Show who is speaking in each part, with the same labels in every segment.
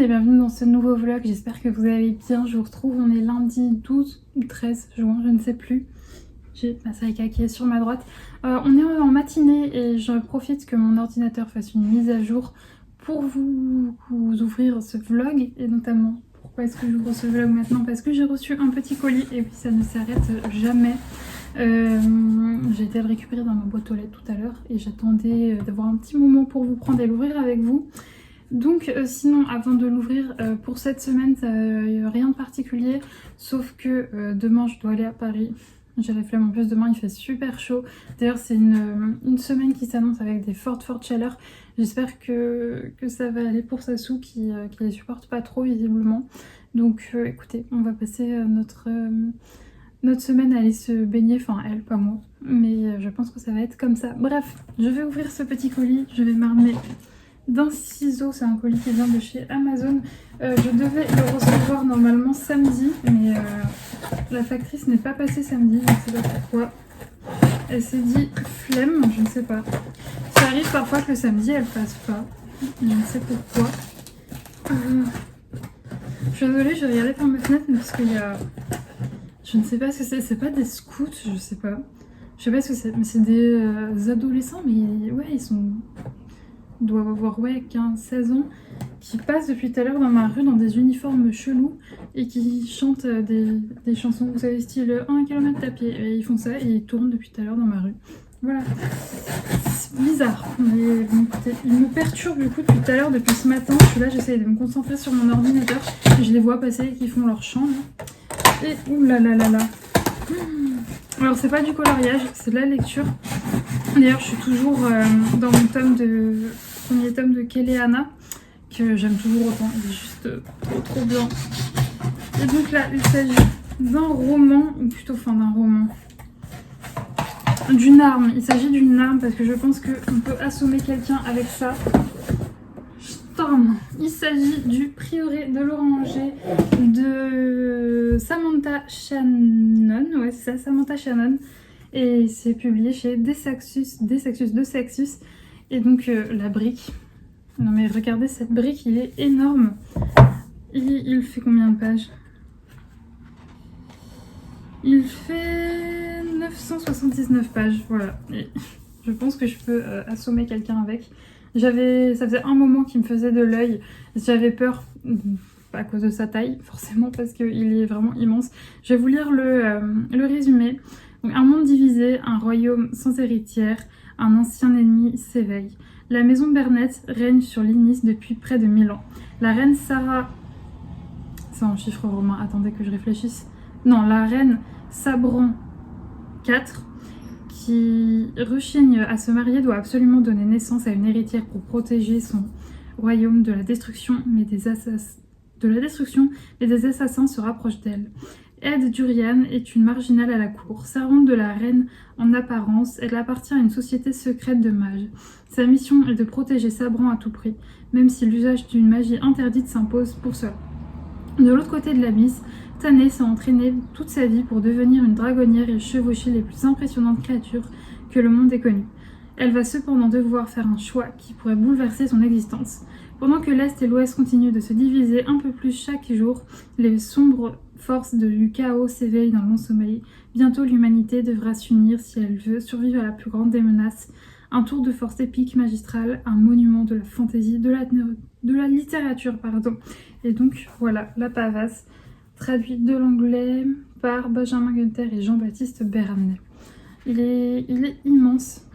Speaker 1: monde et bienvenue dans ce nouveau vlog, j'espère que vous allez bien. Je vous retrouve, on est lundi 12 ou 13 juin, je ne sais plus. J'ai ma sac qui est sur ma droite. On est en matinée et je profite que mon ordinateur fasse une mise à jour pour vous ouvrir ce vlog. Et notamment, pourquoi est-ce que j'ouvre ce vlog maintenant? Parce que j'ai reçu un petit colis et oui, ça ne s'arrête jamais. J'ai été le récupérer dans ma boîte aux lettres tout à l'heure et j'attendais d'avoir un petit moment pour vous prendre et l'ouvrir avec vous. Donc sinon, avant de l'ouvrir, pour cette semaine, rien de particulier, sauf que demain je dois aller à Paris. J'ai la flemme, en plus demain il fait super chaud. D'ailleurs c'est une semaine qui s'annonce avec des fortes chaleurs. J'espère que ça va aller pour Sassou qui les supporte pas trop visiblement. Donc écoutez, on va passer notre semaine à aller se baigner, enfin elle, pas moi. Mais je pense que ça va être comme ça. Bref, je vais ouvrir ce petit colis, je vais m'armer d'un ciseau, c'est un colis qui vient de chez Amazon. Je devais le recevoir normalement samedi, mais la factrice n'est pas passée samedi, je ne sais pas pourquoi. Elle s'est dit flemme, je ne sais pas. Ça arrive parfois que le samedi elle passe pas, je ne sais pourquoi. Je suis désolée, je vais regarder par ma fenêtre parce qu'il y a... Je ne sais pas ce que c'est pas des scouts, je sais pas. Je sais pas ce que c'est, mais c'est des adolescents, mais ouais, ils doivent avoir 15-16 ans, qui passent depuis tout à l'heure dans ma rue dans des uniformes chelous et qui chantent des chansons, vous savez, style 1 km à pied. Et ils font ça et ils tournent depuis tout à l'heure dans ma rue. Voilà. C'est bizarre. Mais bon, écoutez, ils me perturbent du coup depuis tout à l'heure, depuis ce matin. Je suis là, j'essaie de me concentrer sur mon ordinateur. Et je les vois passer et qui font leur chant. Là. Et oulalalala. Alors c'est pas du coloriage, c'est de la lecture. D'ailleurs je suis toujours dans mon premier tome de Kéléana, que j'aime toujours autant, il est juste trop bien. Et donc là il s'agit d'un roman, ou plutôt d'un roman, d'une arme. Il s'agit d'une arme parce que je pense qu'on peut assommer quelqu'un avec ça. Il s'agit du Prieuré de l'Oranger de Samantha Shannon, ouais c'est ça, Samantha Shannon, et c'est publié chez Desaxus. Et donc la brique, non mais regardez cette brique, il est énorme. Il fait combien de pages? Il fait 979 pages, voilà. Et je pense que je peux assommer quelqu'un avec. Ça faisait un moment qu'il me faisait de l'œil. J'avais peur, à cause de sa taille, forcément, parce qu'il est vraiment immense. Je vais vous lire le résumé. Donc, un monde divisé, un royaume sans héritière, un ancien ennemi s'éveille. La maison Bernett règne sur l'Inis depuis près de 1000 ans. La reine Sarah... C'est en chiffre romain, attendez que je réfléchisse. Non, la reine Sabran IV, qui rechigne à se marier, doit absolument donner naissance à une héritière pour protéger son royaume de la destruction, mais des assassins se rapprochent d'elle. Ed Durian est une marginale à la cour, servante de la reine en apparence. Elle appartient à une société secrète de mages. Sa mission est de protéger Sabran à tout prix, même si l'usage d'une magie interdite s'impose pour cela. De l'autre côté de l'abysse, Tanné s'est entraînée toute sa vie pour devenir une dragonnière et chevaucher les plus impressionnantes créatures que le monde ait connues. Elle va cependant devoir faire un choix qui pourrait bouleverser son existence. Pendant que l'Est et l'Ouest continuent de se diviser un peu plus chaque jour, les sombres forces du chaos s'éveillent d'un long sommeil. Bientôt l'humanité devra s'unir si elle veut survivre à la plus grande des menaces. Un tour de force épique magistral, un monument de la fantaisie, de la littérature, pardon. Et donc voilà, La Pavasse, traduit de l'anglais par Benjamin Gunther et Jean-Baptiste Bernet. Il est immense.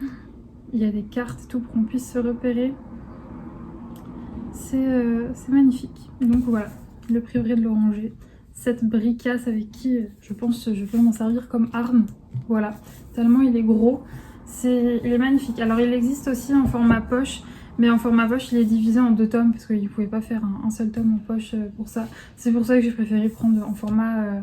Speaker 1: Il y a des cartes et tout pour qu'on puisse se repérer. C'est magnifique. Donc voilà, le Prieuré de l'Oranger. Cette bricasse avec qui je pense je peux m'en servir comme arme. Voilà, tellement il est gros. Il est magnifique. Alors il existe aussi en format poche. Mais en format poche, il est divisé en 2 tomes parce qu'il ne pouvait pas faire un seul tome en poche pour ça. C'est pour ça que j'ai préféré prendre en format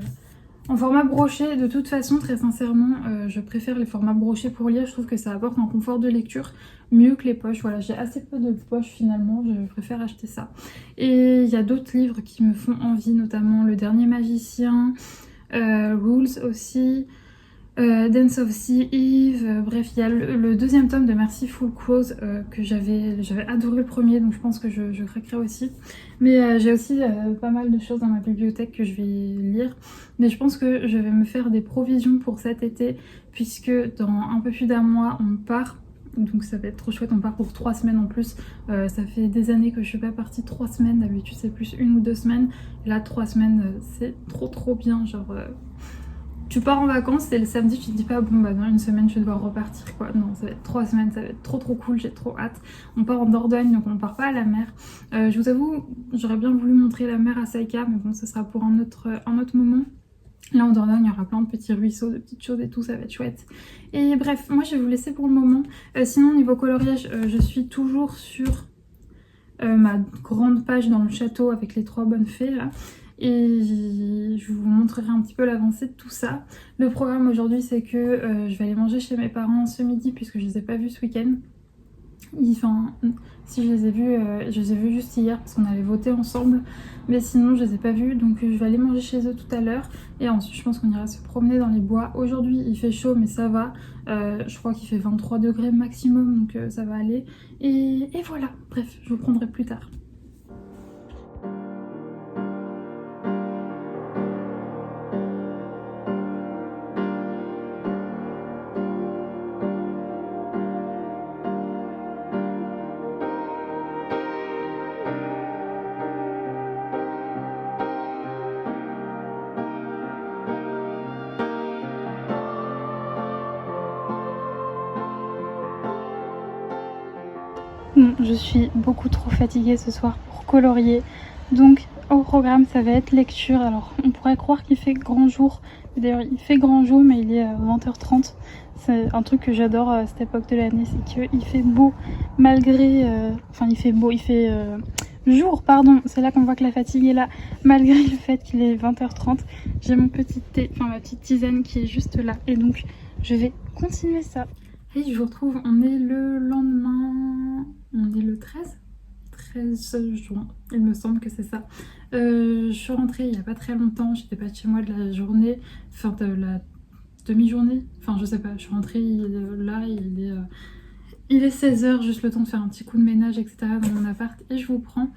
Speaker 1: broché. De toute façon, très sincèrement, je préfère les formats brochés pour lire. Je trouve que ça apporte un confort de lecture mieux que les poches. Voilà, j'ai assez peu de poches finalement, je préfère acheter ça. Et il y a d'autres livres qui me font envie, notamment Le Dernier Magicien, Rules aussi. Dance of Sea Eve, bref, il y a le deuxième tome de Merciful Crows que j'avais adoré le premier, donc je pense que je craquerai aussi. Mais j'ai aussi pas mal de choses dans ma bibliothèque que je vais lire. Mais je pense que je vais me faire des provisions pour cet été, puisque dans un peu plus d'un mois, on part. Donc ça va être trop chouette, on part pour 3 semaines en plus. Ça fait des années que je suis pas partie 3 semaines, d'habitude c'est plus 1 ou 2 semaines. Et là 3 semaines c'est trop bien, genre... Tu pars en vacances et le samedi tu te dis pas bon bah dans une semaine je vais devoir repartir quoi. Non, ça va être 3 semaines, ça va être trop cool, j'ai trop hâte. On part en Dordogne donc on part pas à la mer. Je vous avoue, j'aurais bien voulu montrer la mer à Saïka mais bon ça sera pour un autre moment. Là en Dordogne il y aura plein de petits ruisseaux, de petites choses et tout, ça va être chouette. Et bref, moi je vais vous laisser pour le moment. Sinon niveau coloriage, je suis toujours sur ma grande page dans le château avec les 3 bonnes fées là. Et je vous montrerai un petit peu l'avancée de tout ça. Le programme aujourd'hui c'est que je vais aller manger chez mes parents ce midi puisque je les ai pas vus ce week-end. Enfin, si je les ai vus juste hier parce qu'on avait voté ensemble, mais sinon je les ai pas vus, donc je vais aller manger chez eux tout à l'heure et ensuite je pense qu'on ira se promener dans les bois. Aujourd'hui il fait chaud mais ça va, je crois qu'il fait 23 degrés maximum donc ça va aller et voilà, bref je vous prendrai plus tard. Bon, je suis beaucoup trop fatiguée ce soir pour colorier, donc au programme ça va être lecture. Alors on pourrait croire qu'il fait grand jour, d'ailleurs il fait grand jour mais il est 20h30. C'est un truc que j'adore à cette époque de l'année, c'est qu'il fait beau malgré... Enfin il fait beau, il fait jour pardon, c'est là qu'on voit que la fatigue est là, malgré le fait qu'il est 20h30. J'ai mon petit thé, enfin ma petite tisane qui est juste là et donc je vais continuer ça. Et je vous retrouve, on est le lendemain, on est le 13 juin, il me semble que c'est ça. Je suis rentrée il n'y a pas très longtemps, j'étais pas chez moi de la journée, enfin de la demi-journée, enfin je sais pas, je suis rentrée là, il est 16h, juste le temps de faire un petit coup de ménage etc dans mon appart et je vous prends.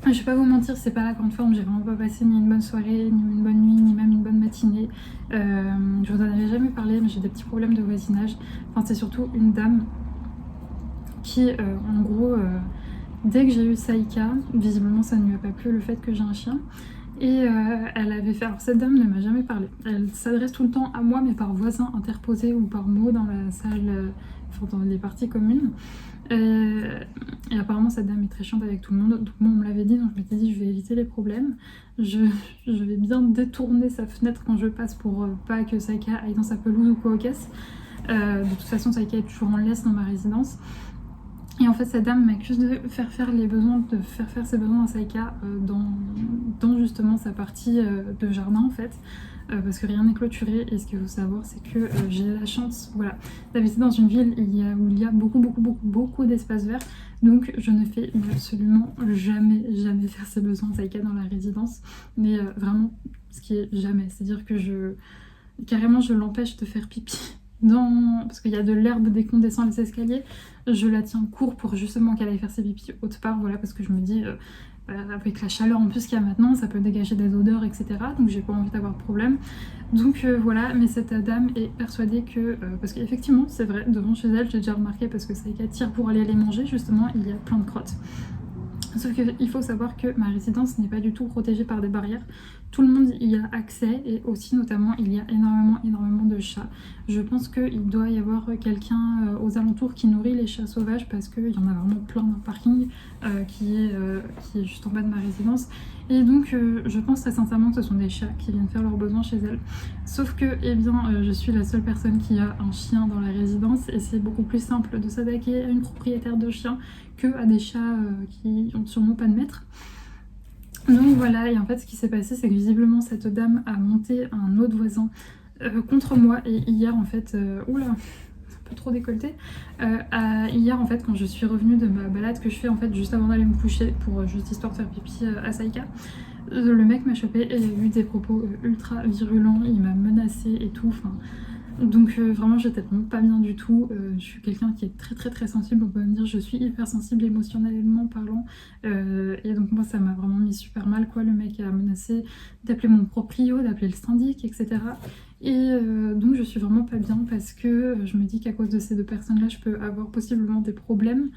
Speaker 1: Je vais pas vous mentir, c'est pas la grande forme, j'ai vraiment pas passé ni une bonne soirée, ni une bonne nuit, ni même une bonne matinée. Je vous en avais jamais parlé, mais j'ai des petits problèmes de voisinage. Enfin, c'est surtout une dame qui, en gros, dès que j'ai eu Saïka, visiblement ça ne lui a pas plu le fait que j'ai un chien. Et elle avait fait... Alors cette dame ne m'a jamais parlé. Elle s'adresse tout le temps à moi, mais par voisin interposé ou par mot dans la salle, enfin dans les parties communes. Et apparemment cette dame est très chiante avec tout le monde, donc moi on me l'avait dit, donc je m'étais dit je vais éviter les problèmes, je vais bien détourner sa fenêtre quand je passe pour pas que Saïka aille dans sa pelouse ou quoi au caisse. De toute façon Saïka est toujours en laisse dans ma résidence. Et en fait cette dame m'accuse de faire faire ses besoins à Saïka dans justement sa partie de jardin en fait. Parce que rien n'est clôturé et ce qu'il faut savoir c'est que j'ai la chance voilà, d'habiter dans une ville où il y a beaucoup d'espace vert, donc je ne fais absolument jamais faire ses besoins à Saïka dans la résidence, mais vraiment ce qui est jamais, c'est à dire que carrément je l'empêche de faire pipi parce qu'il y a de l'herbe dès qu'on descend les escaliers, je la tiens court pour justement qu'elle aille faire ses pipis autre part, voilà, parce que je me dis avec la chaleur en plus qu'il y a maintenant, ça peut dégager des odeurs, etc. Donc j'ai pas envie d'avoir de problème. Donc voilà, mais cette dame est persuadée que... parce qu'effectivement, c'est vrai, devant chez elle, j'ai déjà remarqué, parce que Saïka tire pour aller les manger, justement, il y a plein de crottes. Sauf qu'il faut savoir que ma résidence n'est pas du tout protégée par des barrières. Tout le monde y a accès et aussi notamment il y a énormément de chats. Je pense qu'il doit y avoir quelqu'un aux alentours qui nourrit les chats sauvages parce qu'il y en a vraiment plein dans le parking qui est juste en bas de ma résidence. Et donc je pense très sincèrement que ce sont des chats qui viennent faire leurs besoins chez elle. Sauf que eh bien, je suis la seule personne qui a un chien dans la résidence et c'est beaucoup plus simple de s'attaquer à une propriétaire de chien que à des chats qui ont sûrement pas de maître. Donc voilà, et en fait ce qui s'est passé c'est que visiblement cette dame a monté un autre voisin contre moi et hier en fait, oula, un peu trop décolleté, hier en fait quand je suis revenue de ma balade que je fais en fait juste avant d'aller me coucher pour juste histoire de faire pipi à Saïka, le mec m'a chopé et il a eu des propos ultra virulents, il m'a menacé et tout, enfin Donc vraiment j'étais vraiment pas bien du tout. Je suis quelqu'un qui est très très très sensible, on peut me dire je suis hyper sensible émotionnellement parlant. Et donc moi ça m'a vraiment mis super mal quoi, le mec a menacé d'appeler mon proprio, d'appeler le syndic, etc. Et donc je suis vraiment pas bien parce que je me dis qu'à cause de ces deux personnes-là, je peux avoir possiblement des problèmes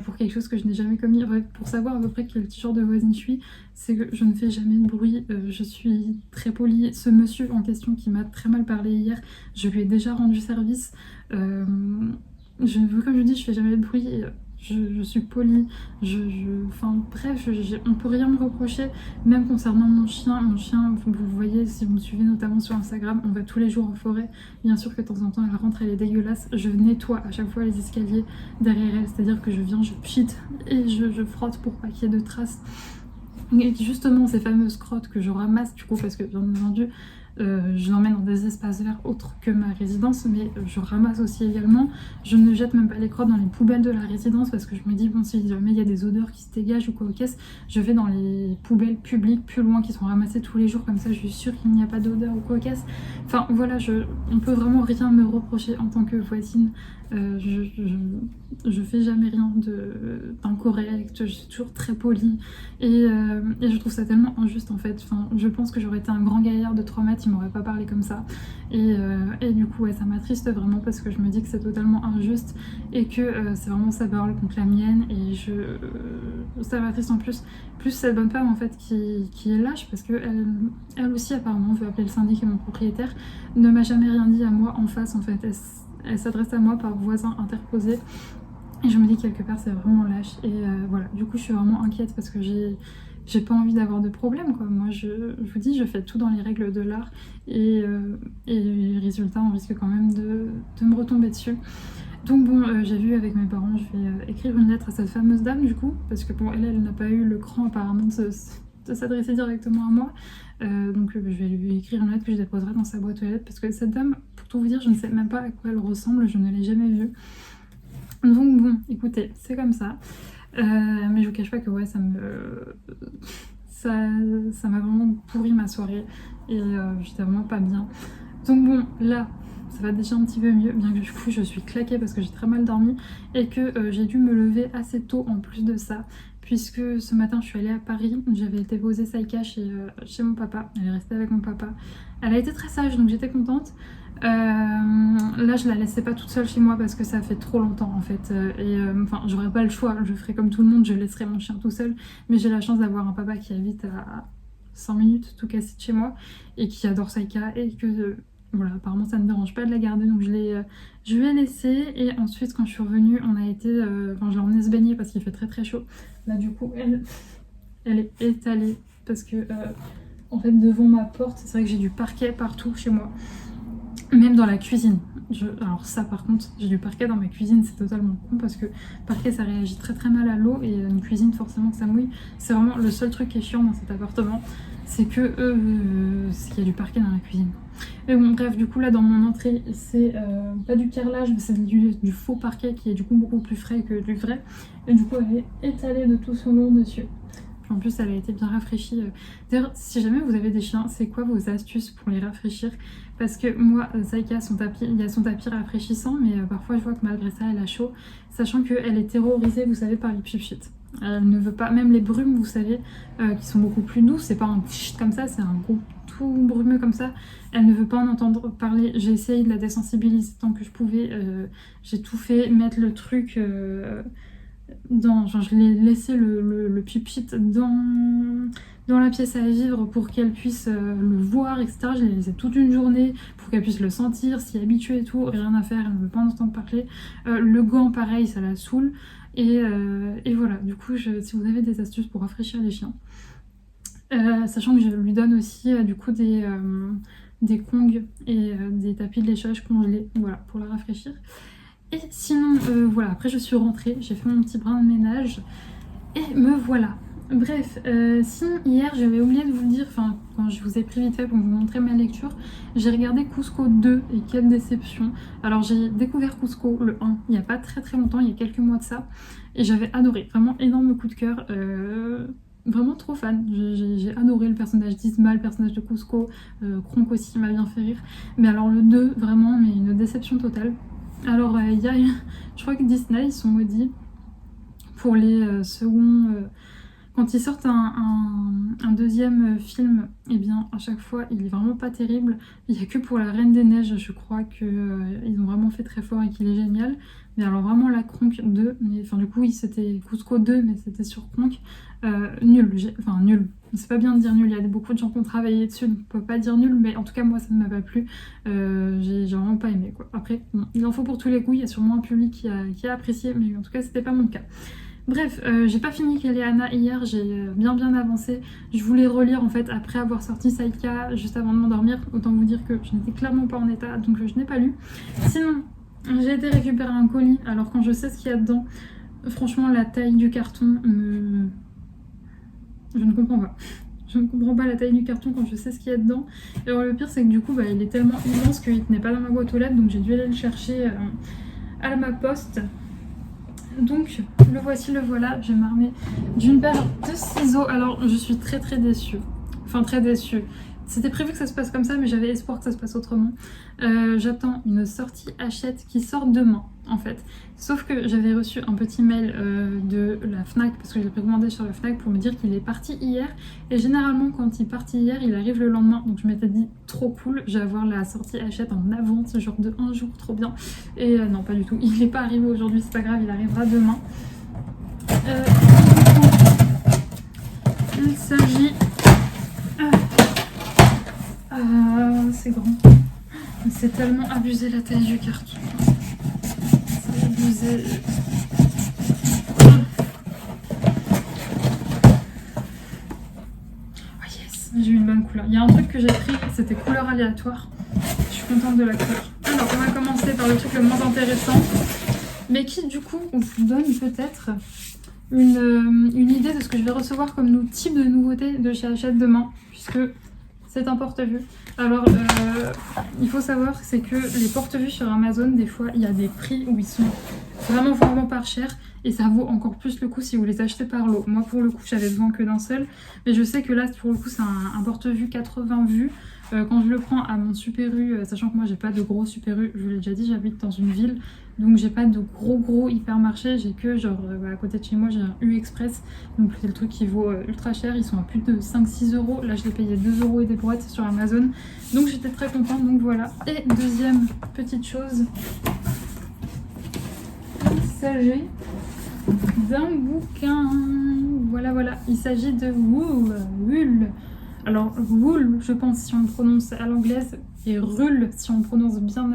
Speaker 1: pour quelque chose que je n'ai jamais commis. Ouais, pour savoir à peu près quel genre de voisine je suis, c'est que je ne fais jamais de bruit, je suis très polie. Ce monsieur en question qui m'a très mal parlé hier, je lui ai déjà rendu service. Comme je dis, je fais jamais de bruit. Je suis polie, enfin bref, on peut rien me reprocher, même concernant mon chien. Mon chien, vous voyez, si vous me suivez notamment sur Instagram, on va tous les jours en forêt. Bien sûr que de temps en temps, elle rentre, elle est dégueulasse. Je nettoie à chaque fois les escaliers derrière elle, c'est-à-dire que je viens, je pchite et je frotte pour pas qu'il y ait de traces. Et justement, ces fameuses crottes que je ramasse, du coup, parce que bien entendu, je l'emmène dans des espaces verts autres que ma résidence, mais je ramasse aussi également. Je ne jette même pas les crottes dans les poubelles de la résidence parce que je me dis, bon, si jamais il y a des odeurs qui se dégagent ou quoi aux caisses, je vais dans les poubelles publiques plus loin qui sont ramassées tous les jours, comme ça je suis sûre qu'il n'y a pas d'odeur ou quoi aux caisses. Enfin voilà, on peut vraiment rien me reprocher en tant que voisine. Je fais jamais rien d'incorrect, je suis toujours très polie et je trouve ça tellement injuste en fait. Enfin, je pense que j'aurais été un grand gaillard de 3 mètres, il m'aurait pas parlé comme ça et du coup ouais, ça m'attriste vraiment parce que je me dis que c'est totalement injuste et que c'est vraiment sa parole contre la mienne et ça m'attriste en plus cette bonne femme en fait qui est lâche parce que elle aussi apparemment veut appeler le syndic et mon propriétaire, ne m'a jamais rien dit à moi en face en fait. Elle s'adresse à moi par voisin interposé et je me dis quelque part c'est vraiment lâche et voilà, du coup je suis vraiment inquiète parce que j'ai pas envie d'avoir de problème quoi. Moi je vous dis, je fais tout dans les règles de l'art et résultat on risque quand même de me retomber dessus. Donc bon, j'ai vu avec mes parents, je vais écrire une lettre à cette fameuse dame du coup, parce que bon elle n'a pas eu le cran apparemment de s'adresser directement à moi. Donc je vais lui écrire une lettre que je déposerai dans sa boîte aux lettres parce que cette dame, pour tout vous dire, je ne sais même pas à quoi elle ressemble, je ne l'ai jamais vue. Donc bon, écoutez, c'est comme ça. Mais je vous cache pas que ouais, ça m'a vraiment pourri ma soirée et j'étais vraiment pas bien. Donc bon, là, ça va déjà un petit peu mieux, bien que du coup je suis claquée parce que j'ai très mal dormi et que j'ai dû me lever assez tôt en plus de ça, puisque ce matin je suis allée à Paris, j'avais été poser Saïka chez mon papa, elle est restée avec mon papa. Elle a été très sage donc j'étais contente. Là je la laissais pas toute seule chez moi parce que ça fait trop longtemps en fait enfin j'aurais pas le choix, je ferais comme tout le monde, je laisserais mon chien tout seul, mais j'ai la chance d'avoir un papa qui habite à 5 minutes tout cassé de chez moi et qui adore Saïka et que voilà, apparemment ça ne me dérange pas de la garder donc je lui ai laissé et ensuite quand je suis revenue on a été, enfin je l'ai emmenée se baigner parce qu'il fait très très chaud. Là du coup elle est étalée parce que en fait devant ma porte c'est vrai que j'ai du parquet partout chez moi. Même dans la cuisine. Alors ça par contre, j'ai du parquet dans ma cuisine, c'est totalement con parce que parquet ça réagit très très mal à l'eau et une cuisine forcément ça mouille. C'est vraiment le seul truc qui est chiant dans cet appartement, c'est que c'est qu'il y a du parquet dans la cuisine. Mais bon bref, du coup là dans mon entrée c'est pas du carrelage mais c'est du faux parquet qui est du coup beaucoup plus frais que du vrai. Et du coup elle est étalée de tout son long dessus. En plus, elle a été bien rafraîchie. D'ailleurs, si jamais vous avez des chiens, c'est quoi vos astuces pour les rafraîchir? Parce que moi, Saïka, il y a son tapis rafraîchissant, mais parfois je vois que malgré ça, elle a chaud, sachant qu'elle est terrorisée, vous savez, par les pchit. Elle ne veut pas, même les brumes, vous savez, qui sont beaucoup plus douces, c'est pas un pchit comme ça, c'est un gros tout brumeux comme ça. Elle ne veut pas en entendre parler. J'ai essayé de la désensibiliser tant que je pouvais. J'ai tout fait, mettre le truc... je l'ai laissé le pupit dans la pièce à vivre pour qu'elle puisse le voir, etc. Je l'ai laissé toute une journée pour qu'elle puisse le sentir, s'y habituer et tout, rien à faire, elle ne veut pas en entendre parler. Le gant, pareil, ça la saoule. Et voilà, du coup, si vous avez des astuces pour rafraîchir les chiens, sachant que je lui donne aussi du coup des Kongs et des tapis de léchage congelés, voilà, pour la rafraîchir. Et sinon, voilà, après je suis rentrée, j'ai fait mon petit brin de ménage et me voilà. Bref, sinon hier j'avais oublié de vous le dire, enfin quand je vous ai pris vite fait pour vous montrer ma lecture, j'ai regardé Cusco 2 et quelle déception. Alors j'ai découvert Cusco le 1 il n'y a pas très très longtemps, il y a quelques mois de ça, et j'avais adoré, vraiment énorme coup de cœur. vraiment trop fan. J'ai adoré le personnage d'Isma, le personnage de Cusco, Kronk aussi m'a bien fait rire. Mais alors le 2, vraiment, mais une déception totale. Alors je crois que Disney, ils sont maudits pour les seconds... Quand ils sortent un deuxième film, eh bien à chaque fois il est vraiment pas terrible. Il n'y a que pour la Reine des Neiges, je crois qu'ils ont vraiment fait très fort et qu'il est génial. Mais alors vraiment la Kronk 2, enfin du coup oui c'était Cusco 2 mais c'était sur Kronk, nul, enfin nul. C'est pas bien de dire nul, il y a beaucoup de gens qui ont travaillé dessus, donc on peut pas dire nul, mais en tout cas moi ça ne m'a pas plu, j'ai vraiment pas aimé quoi. Après, bon, il en faut pour tous les goûts, il y a sûrement un public qui a apprécié, mais en tout cas c'était pas mon cas. Bref, j'ai pas fini Kéléana hier, j'ai bien avancé. Je voulais relire en fait après avoir sorti Saïka juste avant de m'endormir. Autant vous dire que je n'étais clairement pas en état, donc je n'ai pas lu. Sinon, j'ai été récupérer un colis. Alors quand je sais ce qu'il y a dedans, franchement la taille du carton, je ne comprends pas. Je ne comprends pas la taille du carton quand je sais ce qu'il y a dedans. Et alors le pire c'est que du coup il est tellement immense qu'il tenait pas dans ma boîte aux lettres, donc j'ai dû aller le chercher à ma poste. Donc le voici, le voilà, je m'armais d'une paire de ciseaux. Alors je suis très déçue, enfin très déçue. C'était prévu que ça se passe comme ça mais j'avais espoir que ça se passe autrement. J'attends une sortie Hachette qui sort demain en fait. Sauf que j'avais reçu un petit mail de la Fnac parce que je l'ai précommandé sur la Fnac pour me dire qu'il est parti hier. Et généralement quand il part hier il arrive le lendemain. Donc je m'étais dit trop cool, je vais avoir la sortie Hachette en avance, genre de un jour, trop bien. Et non pas du tout, il n'est pas arrivé aujourd'hui, c'est pas grave, il arrivera demain. Il s'agit... c'est grand. C'est tellement abusé la taille du carton. C'est abusé. Oh yes, j'ai eu une bonne couleur. Il y a un truc que j'ai pris, c'était couleur aléatoire. Je suis contente de la couleur. Alors on va commencer par le truc le moins intéressant, mais qui du coup vous donne peut-être une idée de ce que je vais recevoir comme type de nouveauté de chez Hachette demain, puisque c'est un porte-vue. Alors, il faut savoir, c'est que les porte-vues sur Amazon, des fois, il y a des prix où ils sont vraiment pas chers et ça vaut encore plus le coup si vous les achetez par lot. Moi, pour le coup, j'avais besoin que d'un seul, mais je sais que là, pour le coup, c'est un porte-vue 80 vues. Quand je le prends à mon Super U, sachant que moi, j'ai pas de gros Super U, je vous l'ai déjà dit, j'habite dans une ville, donc j'ai pas de gros hypermarché, j'ai que genre à côté de chez moi j'ai un U Express, donc c'est le truc qui vaut ultra cher, ils sont à plus de 5-6 euros, là je l'ai payé 2 euros et des brouettes sur Amazon, donc j'étais très contente, donc voilà. Et deuxième petite chose, il s'agit d'un bouquin, voilà, il s'agit de Wool. Alors Wool je pense si on le prononce à l'anglaise et Rull si on le prononce bien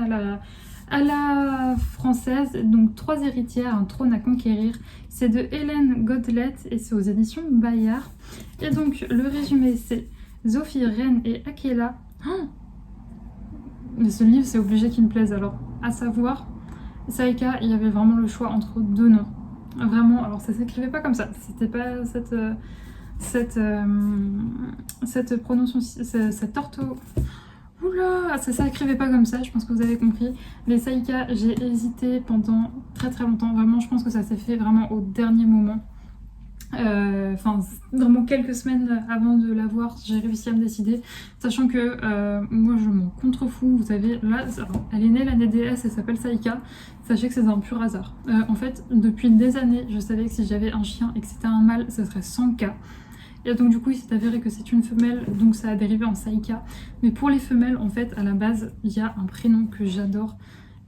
Speaker 1: à la française, donc 3 héritières, un trône à conquérir. C'est de Hélène Godelet et c'est aux éditions Bayard. Et donc le résumé c'est Sophie, Reine et Akela. Mais ce livre c'est obligé qu'il me plaise. Alors à savoir, Saïka, il y avait vraiment le choix entre deux noms. Vraiment, alors ça s'écrivait pas comme ça. C'était pas cette prononciation, cette ortho... Oula, ça s'écrivait pas comme ça, je pense que vous avez compris. Les Saïka, j'ai hésité pendant très longtemps. Vraiment, je pense que ça s'est fait vraiment au dernier moment. Enfin, vraiment quelques semaines avant de l'avoir, j'ai réussi à me décider. Sachant que moi, je m'en contrefous. Vous savez, là, elle est née l'année DS, elle s'appelle Saïka. Sachez que c'est un pur hasard. En fait, depuis des années, je savais que si j'avais un chien et que c'était un mâle, ça serait 100K. Et donc du coup il s'est avéré que c'est une femelle, donc ça a dérivé en Saïka. Mais pour les femelles, en fait, à la base, il y a un prénom que j'adore.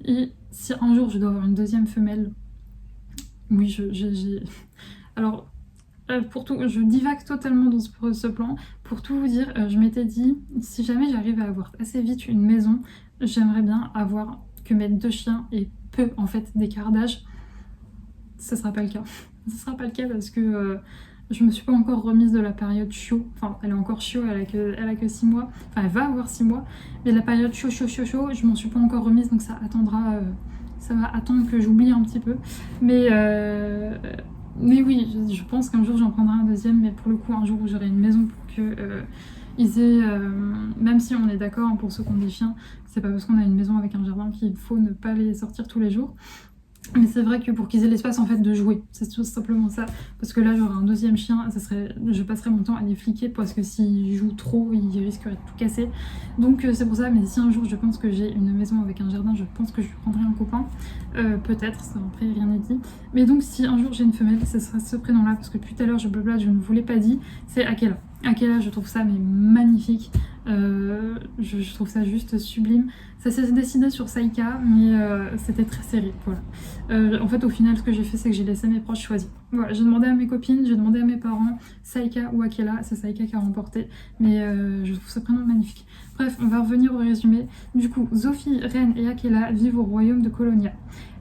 Speaker 1: Et si un jour je dois avoir une deuxième femelle, oui, j'ai... Alors, je divague totalement dans ce plan. Pour tout vous dire, je m'étais dit, si jamais j'arrive à avoir assez vite une maison, j'aimerais bien avoir que mes 2 chiens et peu, en fait, d'écart d'âge. Ça sera pas le cas. Ça sera pas le cas parce que... je me suis pas encore remise de la période chiot, enfin elle est encore chiot, elle a que 6 mois, enfin elle va avoir 6 mois, mais la période chaud, je m'en suis pas encore remise, donc ça attendra, ça va attendre que j'oublie un petit peu, mais oui, je pense qu'un jour j'en prendrai un deuxième, mais pour le coup un jour où j'aurai une maison pour que ils aient, même si on est d'accord pour ceux qui ont des chiens, c'est pas parce qu'on a une maison avec un jardin qu'il faut ne pas les sortir tous les jours. Mais c'est vrai que pour qu'ils aient l'espace en fait de jouer, c'est tout simplement ça. Parce que là j'aurais un deuxième chien, je passerais mon temps à les fliquer parce que s'ils jouent trop, ils risqueraient de tout casser. Donc c'est pour ça, mais si un jour je pense que j'ai une maison avec un jardin, je pense que je prendrai un copain. Peut-être, ça après rien n'est dit. Mais donc si un jour j'ai une femelle, ce sera ce prénom-là, parce que depuis tout à l'heure je blablate, je ne vous l'ai pas dit, c'est Akela. Akela, je trouve ça mais magnifique. Je trouve ça juste sublime. Ça s'est décidé sur Saïka, mais c'était très serré, voilà. En fait, au final, ce que j'ai fait, c'est que j'ai laissé mes proches choisir. Voilà, j'ai demandé à mes copines, j'ai demandé à mes parents, Saïka ou Akela, c'est Saïka qui a remporté, mais je trouve ce prénom magnifique. Bref, on va revenir au résumé. Du coup, Zophie, Ren et Akela vivent au royaume de Colonia.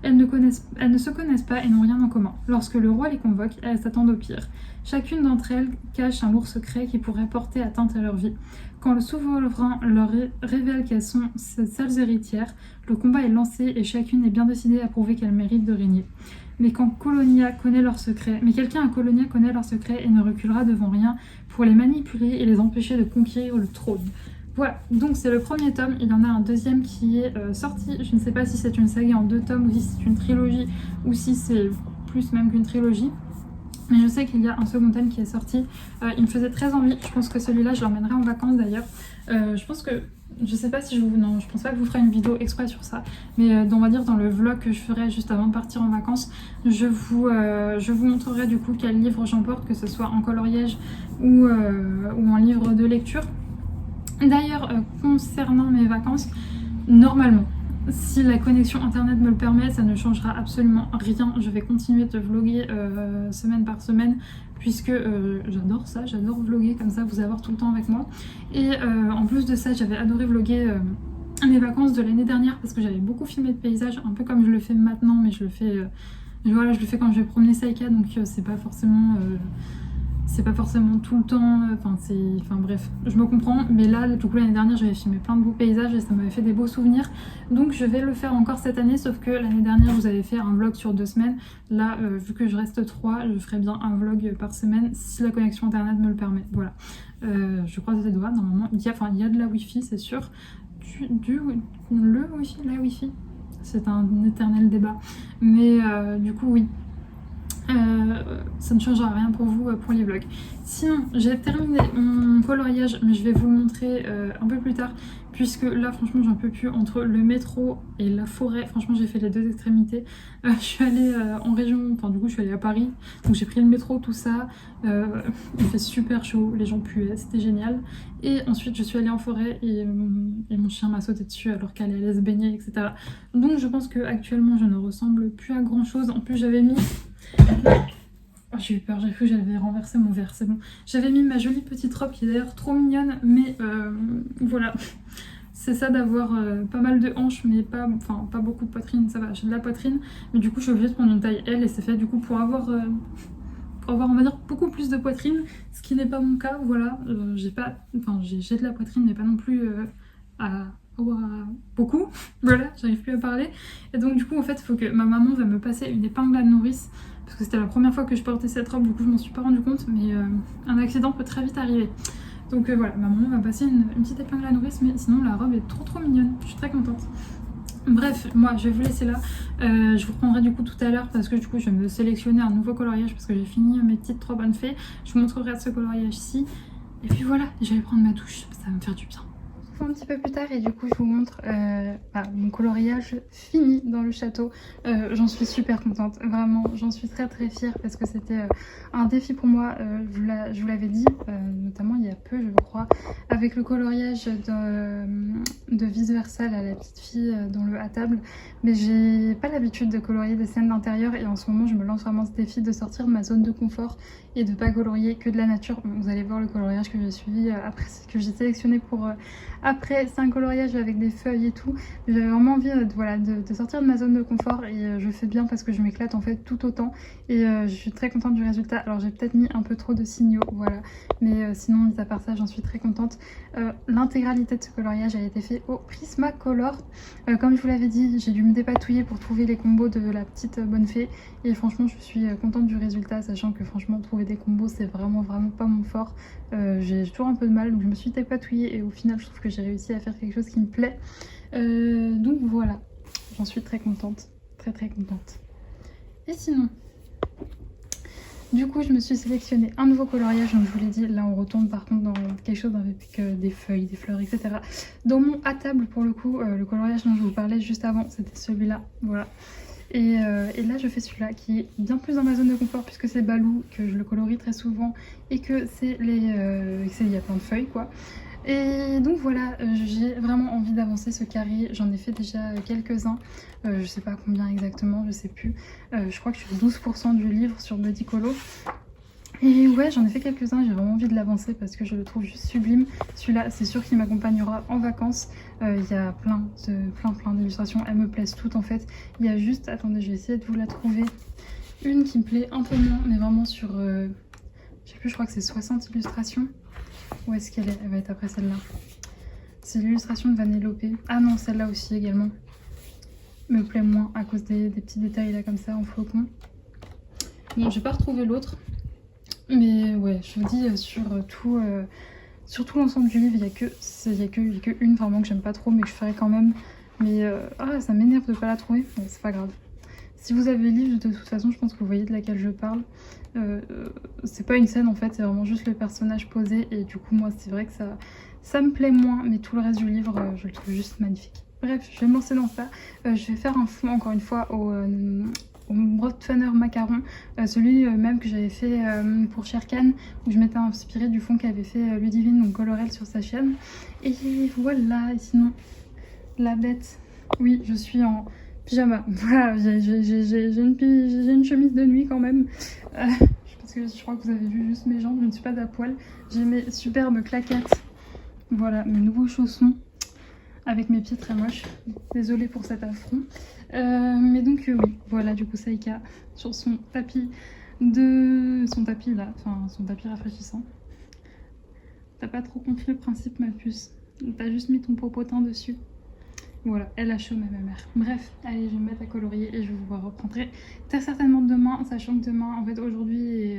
Speaker 1: Elles ne se connaissent pas et n'ont rien en commun. Lorsque le roi les convoque, elles s'attendent au pire. Chacune d'entre elles cache un lourd secret qui pourrait porter atteinte à leur vie. Quand le souverain leur révèle qu'elles sont ses seules héritières, le combat est lancé et chacune est bien décidée à prouver qu'elle mérite de régner. Mais quelqu'un à Colonia connaît leur secret et ne reculera devant rien pour les manipuler et les empêcher de conquérir le trône. Voilà, donc c'est le premier tome, il y en a un deuxième qui est sorti, je ne sais pas si c'est une saga en 2 tomes ou si c'est une trilogie ou si c'est plus même qu'une trilogie. Mais je sais qu'il y a un second tome qui est sorti, il me faisait très envie, je pense que celui-là je l'emmènerai en vacances d'ailleurs. Je pense que, je sais pas si non, je pense pas que je vous ferai une vidéo exprès sur ça, mais on va dire dans le vlog que je ferai juste avant de partir en vacances, je vous montrerai du coup quel livre j'emporte, que ce soit en coloriage ou en livre de lecture. D'ailleurs, concernant mes vacances, normalement, si la connexion internet me le permet, ça ne changera absolument rien. Je vais continuer de vlogger semaine par semaine puisque j'adore ça, j'adore vlogger comme ça, vous avoir tout le temps avec moi. Et en plus de ça, j'avais adoré vlogger mes vacances de l'année dernière parce que j'avais beaucoup filmé de paysages, un peu comme je le fais maintenant, mais je le fais, voilà, je le fais quand je vais promener Saïka, donc c'est pas forcément tout le temps, enfin bref, je me comprends, mais là, du coup, l'année dernière, j'avais filmé plein de beaux paysages et ça m'avait fait des beaux souvenirs, donc je vais le faire encore cette année, sauf que l'année dernière, je vous avais fait un vlog sur 2 semaines, là, vu que je reste 3, je ferai bien un vlog par semaine, si la connexion internet me le permet, voilà. Je croise les doigts, normalement, il y a de la wifi, c'est sûr, la wifi, c'est un éternel débat, mais du coup, oui. Ça ne changera rien pour vous pour les vlogs. Sinon, j'ai terminé mon coloriage, mais je vais vous le montrer un peu plus tard, puisque là, franchement, j'en peux plus. Entre le métro et la forêt, franchement, j'ai fait les 2 extrémités. Je suis allée en région, enfin, du coup, je suis allée à Paris, donc j'ai pris le métro, tout ça. Il fait super chaud, les gens puaient, c'était génial. Et ensuite, je suis allée en forêt et mon chien m'a sauté dessus alors qu'elle allait se baigner, etc. Donc, je pense que actuellement, je ne ressemble plus à grand chose. En plus, j'avais mis. Oh, j'ai eu peur, j'ai cru que j'avais renversé mon verre, c'est bon. J'avais mis ma jolie petite robe qui est d'ailleurs trop mignonne, mais voilà. C'est ça d'avoir pas mal de hanches, mais pas beaucoup de poitrine, ça va, j'ai de la poitrine. Mais du coup, je suis obligée de prendre une taille L et c'est fait du coup pour avoir, on va dire, beaucoup plus de poitrine, ce qui n'est pas mon cas, voilà. J'ai de la poitrine, mais pas non plus à beaucoup, voilà, j'arrive plus à parler. Et donc du coup en fait il faut que ma maman va me passer une épingle à nourrice parce que c'était la première fois que je portais cette robe, du coup je m'en suis pas rendu compte, mais un accident peut très vite arriver. Donc voilà, ma maman va passer une petite épingle à nourrice, mais sinon la robe est trop mignonne, je suis très contente. Bref, moi je vais vous laisser là, je vous reprendrai du coup tout à l'heure parce que du coup je vais me sélectionner un nouveau coloriage parce que j'ai fini mes petites trop bonnes fées. Je vous montrerai ce coloriage-ci, et puis voilà, je vais prendre ma douche, ça va me faire du bien. Un petit peu plus tard et du coup je vous montre mon coloriage fini dans le château. J'en suis super contente, vraiment j'en suis très fière parce que c'était un défi pour moi. Je vous l'avais dit notamment il y a peu je crois, avec le coloriage de Vice Versa, la petite fille dans le à table, mais j'ai pas l'habitude de colorier des scènes d'intérieur et en ce moment je me lance vraiment ce défi de sortir de ma zone de confort et de pas colorier que de la nature. Vous allez voir le coloriage que j'ai suivi après, que j'ai sélectionné pour après. C'est un coloriage avec des feuilles et tout, j'avais vraiment envie de sortir de ma zone de confort et je fais bien parce que je m'éclate en fait tout autant et je suis très contente du résultat. Alors j'ai peut-être mis un peu trop de signaux, voilà, mais sinon mis à part ça j'en suis très contente. L'intégralité de ce coloriage a été fait au Prismacolor. Comme je vous l'avais dit, j'ai dû me dépatouiller pour trouver les combos de la petite bonne fée et franchement je suis contente du résultat, sachant que franchement trouver des combos c'est vraiment pas mon fort. J'ai toujours un peu de mal, donc je me suis dépatouillée et au final je trouve que j'ai réussi à faire quelque chose qui me plaît. Donc voilà, j'en suis très contente, très contente. Et sinon, du coup, je me suis sélectionné un nouveau coloriage, donc je vous l'ai dit, là on retombe par contre dans quelque chose avec des feuilles, des fleurs, etc. Dans mon à table, pour le coup, le coloriage dont je vous parlais juste avant, c'était celui-là, voilà. Et là, je fais celui-là qui est bien plus dans ma zone de confort puisque c'est Balou, que je le colorie très souvent et que il y a plein de feuilles, quoi. Et donc voilà, j'ai vraiment envie d'avancer ce carré. J'en ai fait déjà quelques-uns. Je sais pas combien exactement, je sais plus. Je crois que je suis 12% du livre sur Bodycolo. Et ouais, j'en ai fait quelques-uns, j'ai vraiment envie de l'avancer parce que je le trouve juste sublime. Celui-là, c'est sûr qu'il m'accompagnera en vacances. Il y a plein d'illustrations, elles me plaisent toutes en fait. Il y a juste, attendez, je vais essayer de vous la trouver. Une qui me plaît un peu moins, mais vraiment sur, je sais plus, je crois que c'est 60 illustrations. Où est-ce qu'elle est? Elle va être après celle-là. C'est l'illustration de Vanellope. Ah non, celle-là aussi également. Me plaît moins à cause des petits détails là comme ça en flocon. Bon, j'ai pas retrouvé l'autre. Mais ouais, je vous dis, sur tout l'ensemble du livre, il y a que une vraiment que j'aime pas trop, mais que je ferai quand même. Mais ça m'énerve de pas la trouver. Bon, c'est pas grave. Si vous avez le livre, de toute façon, je pense que vous voyez de laquelle je parle. C'est pas une scène en fait, c'est vraiment juste le personnage posé. Et du coup, moi, c'est vrai que ça me plaît moins, mais tout le reste du livre, je le trouve juste magnifique. Bref, je vais me lancer dans ça. Je vais faire un fond, encore une fois, au Rottweiler Macaron, celui même que j'avais fait pour Sherkan, où je m'étais inspirée du fond qu'avait fait Ludivine, donc Colorel, sur sa chaîne. Et voilà, et sinon, la bête. Oui, je suis en pyjama. Voilà, j'ai une chemise de nuit quand même. Parce que je crois que vous avez vu juste mes jambes, je ne suis pas à poil. J'ai mes superbes claquettes. Voilà, mes nouveaux chaussons. Avec mes pieds très moches. Désolée pour cet affront. Mais donc oui, voilà du coup Saïka sur son tapis là, enfin son tapis rafraîchissant. T'as pas trop compris le principe, ma puce. T'as juste mis ton popotin dessus. Voilà, elle a chaud ma mère. Bref, allez, je vais me mettre à colorier et je vous reprendrai très certainement demain, sachant que demain, en fait aujourd'hui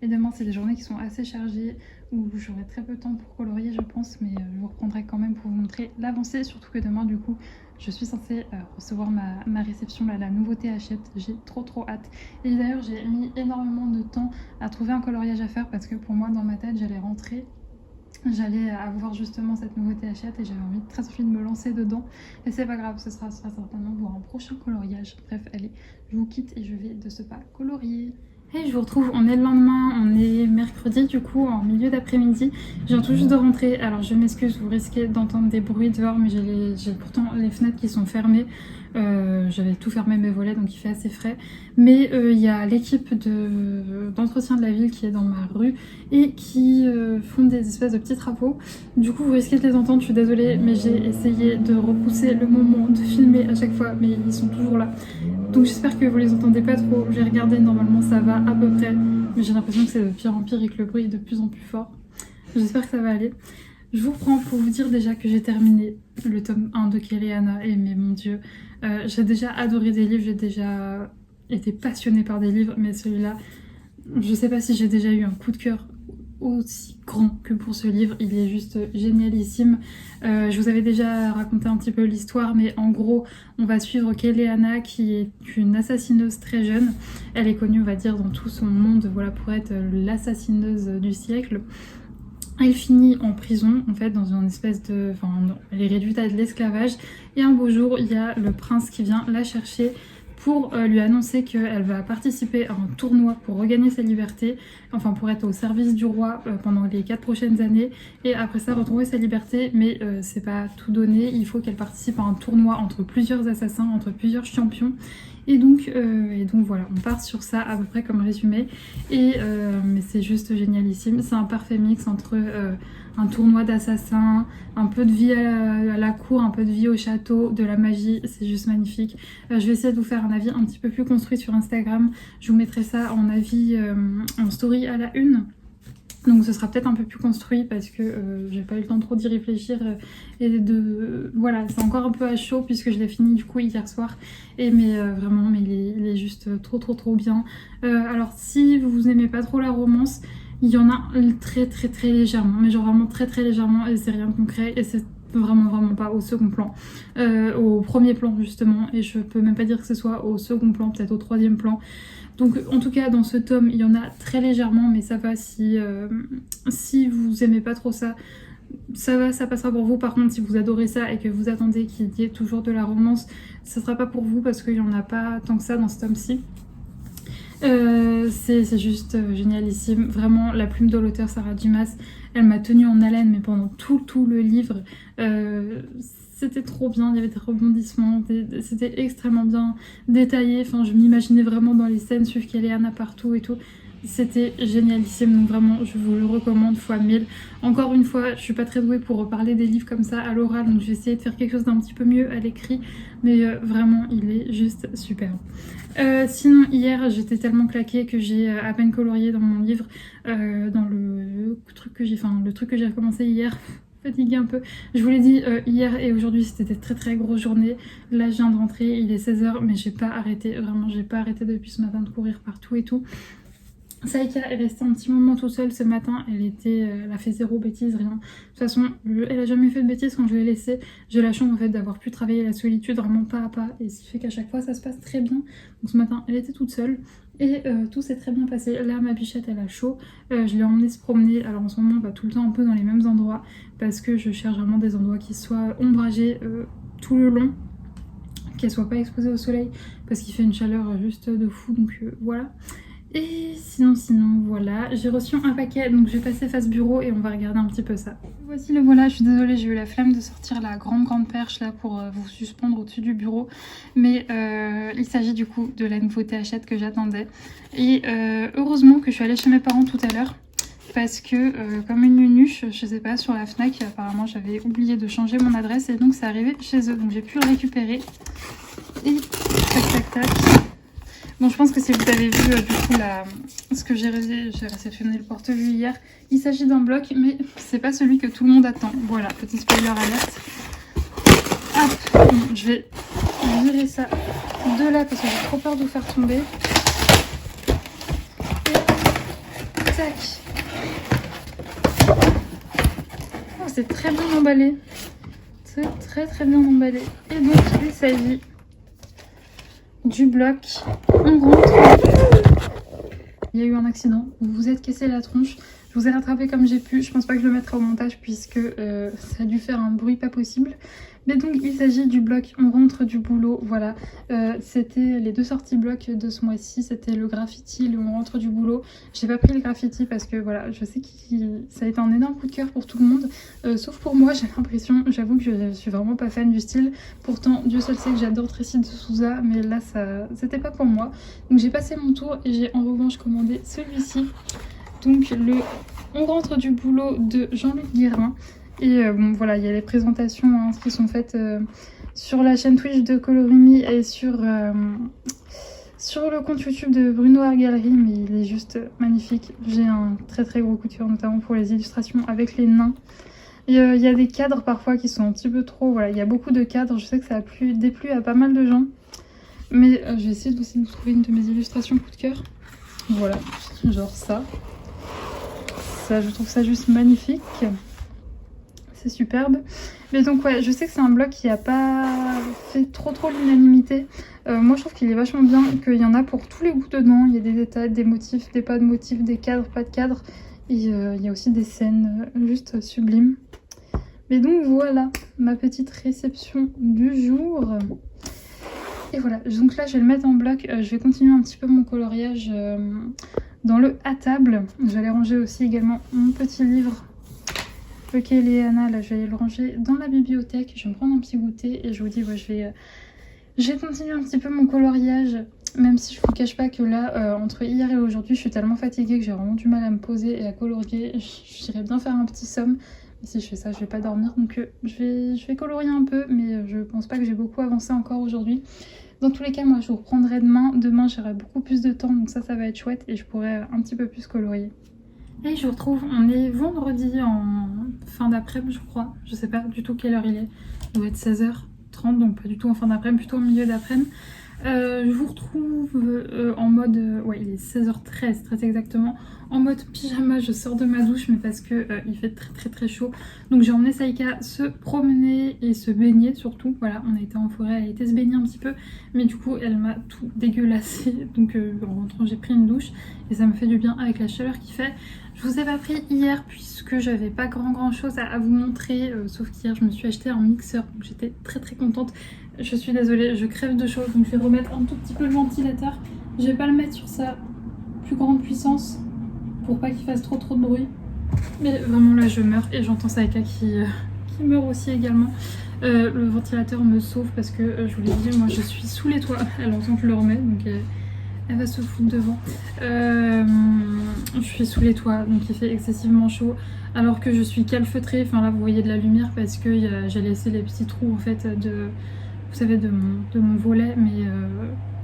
Speaker 1: et demain, c'est des journées qui sont assez chargées où j'aurai très peu de temps pour colorier, je pense, mais je vous reprendrai quand même pour vous montrer l'avancée, surtout que demain, du coup, je suis censée recevoir ma réception, là, la nouveauté Hachette. J'ai trop hâte. Et d'ailleurs, j'ai mis énormément de temps à trouver un coloriage à faire parce que pour moi, dans ma tête, j'allais avoir justement cette nouveauté Hachette et j'avais très envie de me lancer dedans. Et c'est pas grave, ce sera certainement pour un prochain coloriage. Bref, allez, je vous quitte et je vais de ce pas colorier. Et je vous retrouve, on est le lendemain, on est mercredi du coup, en milieu d'après-midi. Je viens tout juste de rentrer, alors je m'excuse, vous risquez d'entendre des bruits dehors, mais j'ai pourtant les fenêtres qui sont fermées. J'avais tout fermé mes volets, donc il fait assez frais. Mais il y a l'équipe d'entretien de la ville qui est dans ma rue et qui font des espèces de petits travaux. Du coup, vous risquez de les entendre, je suis désolée, mais j'ai essayé de repousser le moment de filmer à chaque fois, mais ils sont toujours là. Donc j'espère que vous les entendez pas trop. J'ai regardé, normalement ça va à peu près, mais j'ai l'impression que c'est de pire en pire et que le bruit est de plus en plus fort. J'espère que ça va aller. Je vous reprends pour vous dire déjà que j'ai terminé le tome 1 de Keleana et mais mon dieu, j'ai déjà adoré des livres, j'ai déjà été passionnée par des livres, mais celui-là, je sais pas si j'ai déjà eu un coup de cœur aussi grand que pour ce livre, il est juste génialissime. Je vous avais déjà raconté un petit peu l'histoire, mais en gros on va suivre Keleana qui est une assassineuse très jeune. Elle est connue, on va dire, dans tout son monde, voilà, pour être l'assassineuse du siècle. Elle finit en prison, en fait, dans une espèce de... Enfin, elle est réduite à de l'esclavage. Et un beau jour, il y a le prince qui vient la chercher pour lui annoncer qu'elle va participer à un tournoi pour regagner sa liberté, enfin pour être au service du roi pendant les 4 prochaines années, et après ça retrouver sa liberté, mais c'est pas tout donné, il faut qu'elle participe à un tournoi entre plusieurs assassins, entre plusieurs champions, et donc voilà, on part sur ça à peu près comme résumé, mais c'est juste génialissime, c'est un parfait mix entre un tournoi d'assassins, un peu de vie à la cour, un peu de vie au château, de la magie, c'est juste magnifique. Je vais essayer de vous faire un avis un petit peu plus construit sur Instagram, je vous mettrai ça en avis, en story à la une. Donc ce sera peut-être un peu plus construit parce que j'ai pas eu le temps trop d'y réfléchir voilà, c'est encore un peu à chaud puisque je l'ai fini du coup hier soir mais vraiment il est juste trop bien. Alors si vous aimez pas trop la romance, il y en a très légèrement, mais genre vraiment très légèrement, et c'est rien de concret et c'est vraiment pas au second plan, au premier plan justement, et je peux même pas dire que ce soit au second plan, peut-être au troisième plan. Donc en tout cas dans ce tome il y en a très légèrement, mais ça va si vous aimez pas trop ça. Ça va, ça passera pour vous. Par contre, si vous adorez ça et que vous attendez qu'il y ait toujours de la romance, ça sera pas pour vous parce qu'il y en a pas tant que ça dans ce tome-ci. C'est juste génialissime. Vraiment, la plume de l'auteur Sarah Dimas, elle m'a tenue en haleine, mais pendant tout le livre. C'était trop bien, il y avait des rebondissements, c'était extrêmement bien détaillé. Enfin, je m'imaginais vraiment dans les scènes, suivre Kéléana partout et tout. C'était génialissime, donc vraiment je vous le recommande fois 1000. Encore une fois, je suis pas très douée pour parler des livres comme ça à l'oral, donc je vais essayer de faire quelque chose d'un petit peu mieux à l'écrit, mais vraiment il est juste super. Sinon hier j'étais tellement claquée que j'ai à peine colorié dans mon livre, dans le truc que j'ai recommencé hier. Fatiguée un peu. Je vous l'ai dit hier et aujourd'hui c'était des très grosse journée. Là je viens de rentrer, il est 16h, mais j'ai pas arrêté, vraiment j'ai pas arrêté depuis ce matin de courir partout et tout. Saïka est restée un petit moment tout seule ce matin, elle a fait zéro bêtise, rien. De toute façon, elle a jamais fait de bêtises quand je l'ai laissée. J'ai la chance en fait d'avoir pu travailler la solitude vraiment pas à pas, et ce qui fait qu'à chaque fois ça se passe très bien. Donc ce matin, elle était toute seule et tout s'est très bien passé. Là, ma bichette, elle a chaud. Je l'ai emmenée se promener. Alors en ce moment, on va tout le temps un peu dans les mêmes endroits parce que je cherche vraiment des endroits qui soient ombragés tout le long, qu'elle soit pas exposée au soleil parce qu'il fait une chaleur juste de fou. Donc voilà. Et sinon voilà, j'ai reçu un paquet, donc je vais passer face bureau et on va regarder un petit peu ça. Voici le voilà, je suis désolée, j'ai eu la flemme de sortir la grande perche là pour vous suspendre au-dessus du bureau. Mais il s'agit du coup de la nouveauté Hachette que j'attendais. Et heureusement que je suis allée chez mes parents tout à l'heure. Parce que comme une nunuche, je sais pas, sur la Fnac, apparemment j'avais oublié de changer mon adresse et donc c'est arrivé chez eux. Donc j'ai pu le récupérer. Et tac. Bon, je pense que si vous avez vu du coup ce que j'ai réceptionné le porte-vue hier, il s'agit d'un bloc, mais c'est pas celui que tout le monde attend. Voilà, petit spoiler alerte. Hop, bon, je vais virer ça de là parce que j'ai trop peur de vous faire tomber. Et tac. Oh, c'est très bien emballé. C'est très bien emballé. Et donc, il s'agit du bloc. On rentre. Il y a eu un accident, vous vous êtes cassé la tronche. Je vous ai rattrapé comme j'ai pu. Je pense pas que je le mettrai au montage puisque ça a dû faire un bruit pas possible. Mais donc il s'agit du bloc On rentre du boulot. Voilà, c'était les deux sorties blocs de ce mois-ci. C'était le graffiti, le On rentre du boulot. J'ai pas pris le graffiti parce que voilà, je sais que ça a été un énorme coup de cœur pour tout le monde. Sauf pour moi, j'ai l'impression, j'avoue que je suis vraiment pas fan du style. Pourtant, Dieu seul sait que j'adore Tracy de Souza, mais là, c'était pas pour moi. Donc j'ai passé mon tour et j'ai en revanche commandé celui-ci. Donc le On rentre du boulot de Jean-Luc Guérin. Et bon voilà, il y a les présentations qui sont faites sur la chaîne Twitch de Colorimi et sur le compte YouTube de Bruno Art Gallery, mais il est juste magnifique. J'ai un très gros coup de cœur, notamment pour les illustrations avec les nains. Il y a des cadres parfois qui sont un petit peu trop, voilà, il y a beaucoup de cadres, je sais que ça a déplu à pas mal de gens. Mais je vais essayer aussi de vous trouver une de mes illustrations coup de cœur. Voilà, genre ça. Ça, je trouve ça juste magnifique. C'est superbe. Mais donc ouais, je sais que c'est un bloc qui a pas fait trop l'unanimité. Moi je trouve qu'il est vachement bien, qu'il y en a pour tous les goûts dedans. Il y a des détails, des motifs, des pas de motifs, des cadres, pas de cadres. Et il y a aussi des scènes juste sublimes. Mais donc voilà, ma petite réception du jour. Et voilà, donc là je vais le mettre en bloc. Je vais continuer un petit peu mon coloriage dans le à table. Je vais aller ranger aussi également mon petit livre. Ok Léana, là je vais aller le ranger dans la bibliothèque. Je vais me prendre un petit goûter et je vous dis, ouais, je vais continuer un petit peu mon coloriage. Même si je vous cache pas que là, entre hier et aujourd'hui, je suis tellement fatiguée que j'ai vraiment du mal à me poser et à colorier. J'irais bien faire un petit somme. Mais si je fais ça, je vais pas dormir. Donc je vais colorier un peu, mais je pense pas que j'ai beaucoup avancé encore aujourd'hui. Dans tous les cas, moi je vous reprendrai demain. Demain j'aurai beaucoup plus de temps, donc ça va être chouette et je pourrai un petit peu plus colorier. Et je vous retrouve, on est vendredi en fin d'après-midi je crois. Je sais pas du tout quelle heure il est. Il doit être 16h30, donc pas du tout en fin d'après-midi, plutôt au milieu d'après-midi. Je vous retrouve en mode, ouais il est 16h13 très exactement, en mode pyjama. Je sors de ma douche mais parce que il fait très chaud. Donc j'ai emmené Saïka se promener et se baigner surtout. Voilà, on a été en forêt, elle a été se baigner un petit peu. Mais du coup elle m'a tout dégueulassé. Donc en rentrant j'ai pris une douche et ça me fait du bien avec la chaleur qu'il fait. Je vous ai pas pris hier puisque j'avais pas grand chose à vous montrer. Sauf qu'hier je me suis acheté un mixeur. Donc j'étais très contente. Je suis désolée, je crève de chaud, donc je vais remettre un tout petit peu le ventilateur. Je vais pas le mettre sur sa plus grande puissance pour pas qu'il fasse trop de bruit. Mais vraiment là je meurs et j'entends Saïka qui meurt aussi également. Le ventilateur me sauve parce que je vous l'ai dit, moi je suis sous les toits. Elle entend que je le remets, donc elle va se foutre devant. Je suis sous les toits, donc il fait excessivement chaud. Alors que je suis calfeutrée, enfin là vous voyez de la lumière parce que j'ai laissé les petits trous en fait vous savez, de mon volet, mais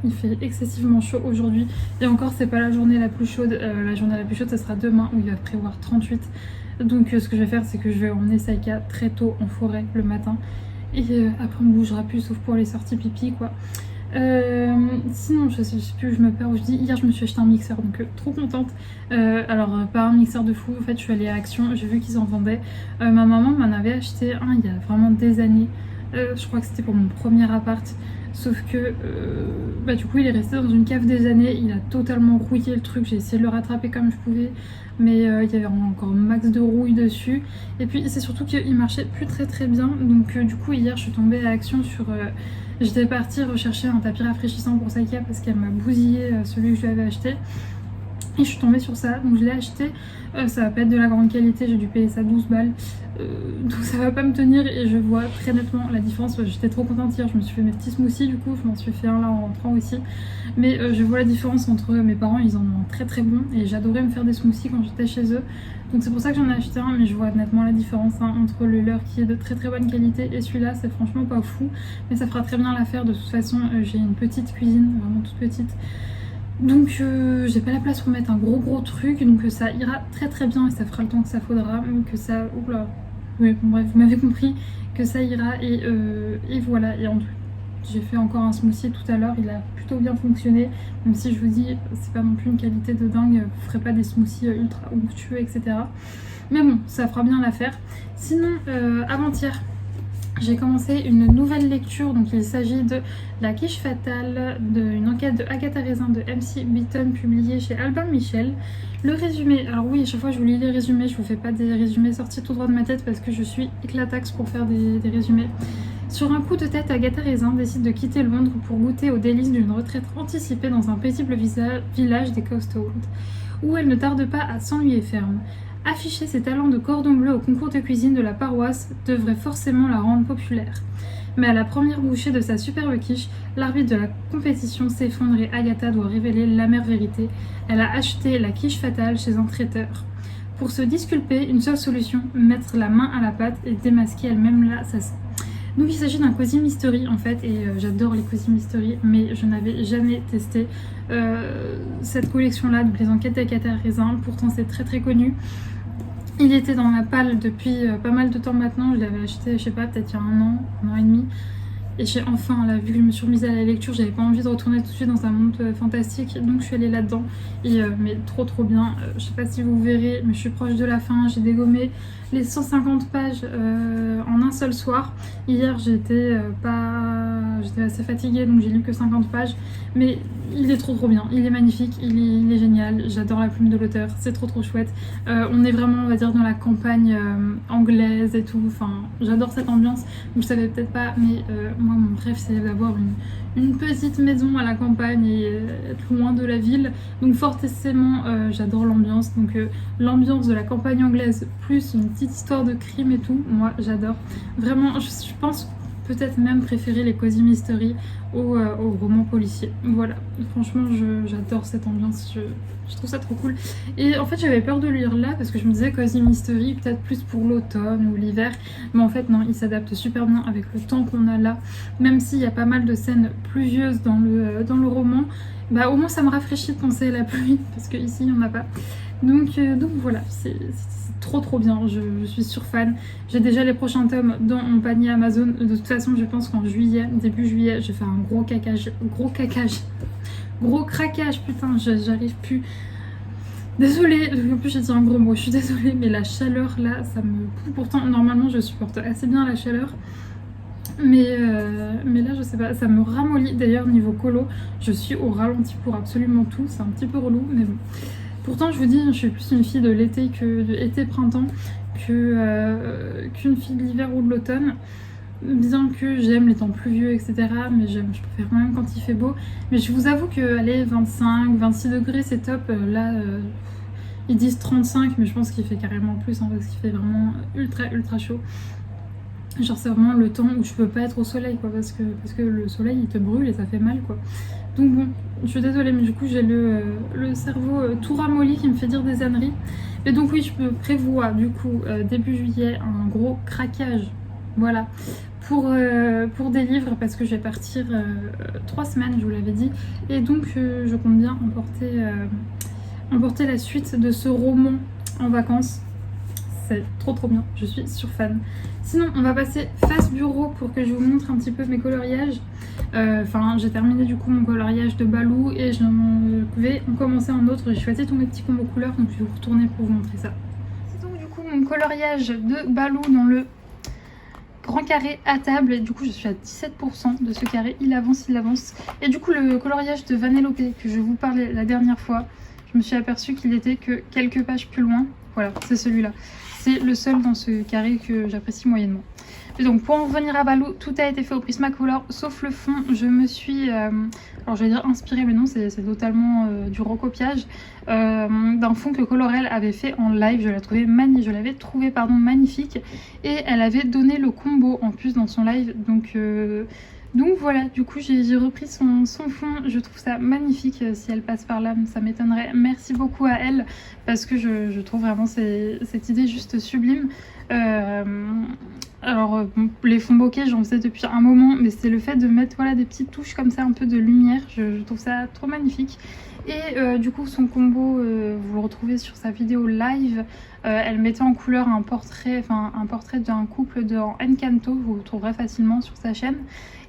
Speaker 1: il fait excessivement chaud aujourd'hui. Et encore, c'est pas la journée la plus chaude. La journée la plus chaude, ça sera demain où il va prévoir 38. Donc ce que je vais faire, c'est que je vais emmener Saïka très tôt en forêt le matin. Et après, on bougera plus, sauf pour les sorties pipi, quoi. Sinon, je sais plus où je me perds, où je dis. Hier, je me suis acheté un mixeur, donc trop contente. Alors, pas un mixeur de fou, en fait, je suis allée à Action, j'ai vu qu'ils en vendaient. Ma maman m'en avait acheté un il y a vraiment des années. Je crois que c'était pour mon premier appart. Sauf que du coup il est resté dans une cave des années. Il a totalement rouillé le truc. J'ai essayé de le rattraper comme je pouvais. Mais il y avait encore un max de rouille dessus. Et puis c'est surtout qu'il marchait plus très bien. Donc du coup hier je suis tombée à Action sur... J'étais partie rechercher un tapis rafraîchissant pour Saïka parce qu'elle m'a bousillé celui que je lui avais acheté. Et je suis tombée sur ça, donc je l'ai acheté. Ça va pas être de la grande qualité, j'ai dû payer ça 12 balles. Donc ça va pas me tenir et je vois très nettement la différence. J'étais trop contente hier, je me suis fait mes petits smoothies du coup, je m'en suis fait un là en rentrant aussi. Mais je vois la différence entre mes parents, ils en ont un très bon et j'adorais me faire des smoothies quand j'étais chez eux. Donc c'est pour ça que j'en ai acheté un, mais je vois nettement la différence entre le leur qui est de très bonne qualité et celui-là, c'est franchement pas fou. Mais ça fera très bien l'affaire, de toute façon j'ai une petite cuisine, vraiment toute petite. Donc j'ai pas la place pour mettre un gros truc, donc ça ira très bien et ça fera le temps que ça faudra, que ça... Oula, oui bon bref, vous m'avez compris, que ça ira et voilà. Et j'ai fait encore un smoothie tout à l'heure, il a plutôt bien fonctionné, même si je vous dis c'est pas non plus une qualité de dingue, vous ferez pas des smoothies ultra onctueux etc. Mais bon, ça fera bien l'affaire. Sinon avant-hier j'ai commencé une nouvelle lecture, donc il s'agit de La quiche fatale, d'une enquête de Agatha Raisin de MC Beaton publiée chez Albin Michel. Le résumé, alors oui, à chaque fois je vous lis les résumés, je vous fais pas des résumés sortis tout droit de ma tête parce que je suis éclataxe pour faire des résumés. Sur un coup de tête, Agatha Raisin décide de quitter Londres pour goûter aux délices d'une retraite anticipée dans un paisible village des Cotswolds, où elle ne tarde pas à s'ennuyer ferme. Afficher ses talents de cordon bleu au concours de cuisine de la paroisse devrait forcément la rendre populaire. Mais à la première bouchée de sa superbe quiche, l'arbitre de la compétition s'effondre et Agatha doit révéler l'amère vérité. Elle a acheté la quiche fatale chez un traiteur. Pour se disculper, une seule solution, mettre la main à la pâte et démasquer elle-même l'assassin. Donc il s'agit d'un Cozy Mystery en fait, et j'adore les Cozy Mystery, mais je n'avais jamais testé cette collection-là, donc les enquêtes d'Agatha Raisin. Pourtant c'est très connu. Il était dans ma palle depuis pas mal de temps maintenant. Je l'avais acheté, je sais pas, peut-être il y a un an et demi. Et j'ai enfin, là, vu que je me suis remise à la lecture, j'avais pas envie de retourner tout de suite dans un monde fantastique. Donc je suis allée là-dedans. Et mais trop bien. Je sais pas si vous verrez, mais je suis proche de la fin. J'ai dégommé les 150 pages en un seul soir. Hier, j'étais assez fatiguée, donc j'ai lu que 50 pages. Mais il est trop bien. Il est magnifique, il est génial. J'adore la plume de l'auteur. C'est trop chouette. On est vraiment, on va dire, dans la campagne anglaise et tout. Enfin, j'adore cette ambiance. Vous le savez peut-être pas, mais moi, mon rêve, c'est d'avoir une petite maison à la campagne et être loin de la ville. Donc forcément, j'adore l'ambiance. Donc l'ambiance de la campagne anglaise plus une petite histoire de crime et tout, moi j'adore. Vraiment, je pense peut-être même préférer les Cozy Mystery aux romans policiers. Voilà, franchement j'adore cette ambiance, je trouve ça trop cool. Et en fait j'avais peur de lire là parce que je me disais Cozy Mystery peut-être plus pour l'automne ou l'hiver, mais en fait non, il s'adapte super bien avec le temps qu'on a là. Même s'il y a pas mal de scènes pluvieuses dans le roman, bah au moins ça me rafraîchit de penser à la pluie parce que ici il n'y en a pas. Donc voilà, c'est trop bien, je suis sur fan. J'ai déjà les prochains tomes dans mon panier Amazon. De toute façon, je pense qu'en juillet, début juillet, je vais faire un gros craquage, putain, j'arrive plus. Désolée, en plus j'ai dit un gros mot, je suis désolée, mais la chaleur là, ça me... Pourtant, normalement, je supporte assez bien la chaleur. Mais là, je sais pas, ça me ramollit. D'ailleurs, niveau colo, je suis au ralenti pour absolument tout. C'est un petit peu relou, mais bon. Pourtant, je vous dis, je suis plus une fille de l'été que de été-printemps qu'une fille de l'hiver ou de l'automne. Bien que j'aime les temps pluvieux, etc. Mais je préfère quand même quand il fait beau. Mais je vous avoue que, allez, 25, 26 degrés, c'est top. Là, ils disent 35, mais je pense qu'il fait carrément plus, hein, parce qu'il fait vraiment ultra chaud. Genre c'est vraiment le temps où je peux pas être au soleil, quoi, parce que le soleil il te brûle et ça fait mal, quoi. Donc bon, je suis désolée, mais du coup j'ai le cerveau tout ramolli qui me fait dire des âneries. Et donc oui, je prévois du coup début juillet un gros craquage, voilà, pour des livres, parce que je vais partir 3 semaines, je vous l'avais dit. Et donc je compte bien emporter la suite de ce roman en vacances. C'est trop bien, je suis sur fan. Sinon, on va passer face bureau pour que je vous montre un petit peu mes coloriages. Enfin, j'ai terminé du coup mon coloriage de Balou et je vais en commencer un autre. J'ai choisi tous mes petits combos couleurs, donc je vais vous retourner pour vous montrer ça. C'est donc du coup mon coloriage de Balou dans le grand carré à table. Et du coup, je suis à 17% de ce carré. Il avance. Et du coup, le coloriage de Vanellope que je vous parlais la dernière fois, je me suis aperçue qu'il était que quelques pages plus loin. Voilà, c'est celui-là. C'est le seul dans ce carré que j'apprécie moyennement. Et donc pour en revenir à Balou, tout a été fait au Prismacolor sauf le fond. Je me suis, alors je vais dire inspirée, mais non, c'est totalement du recopiage d'un fond que Colorel avait fait en live. Je l'avais trouvé magnifique et elle avait donné le combo en plus dans son live. Donc voilà, du coup j'ai repris son fond, je trouve ça magnifique. Si elle passe par là, ça m'étonnerait. Merci beaucoup à elle, parce que je trouve vraiment cette idée juste sublime. Alors les fonds bokeh, j'en faisais depuis un moment, mais c'est le fait de mettre des petites touches comme ça, un peu de lumière, je trouve ça trop magnifique. Et du coup son combo, vous le retrouvez sur sa vidéo live. Elle mettait en couleur un portrait d'un couple dans Encanto, vous le trouverez facilement sur sa chaîne.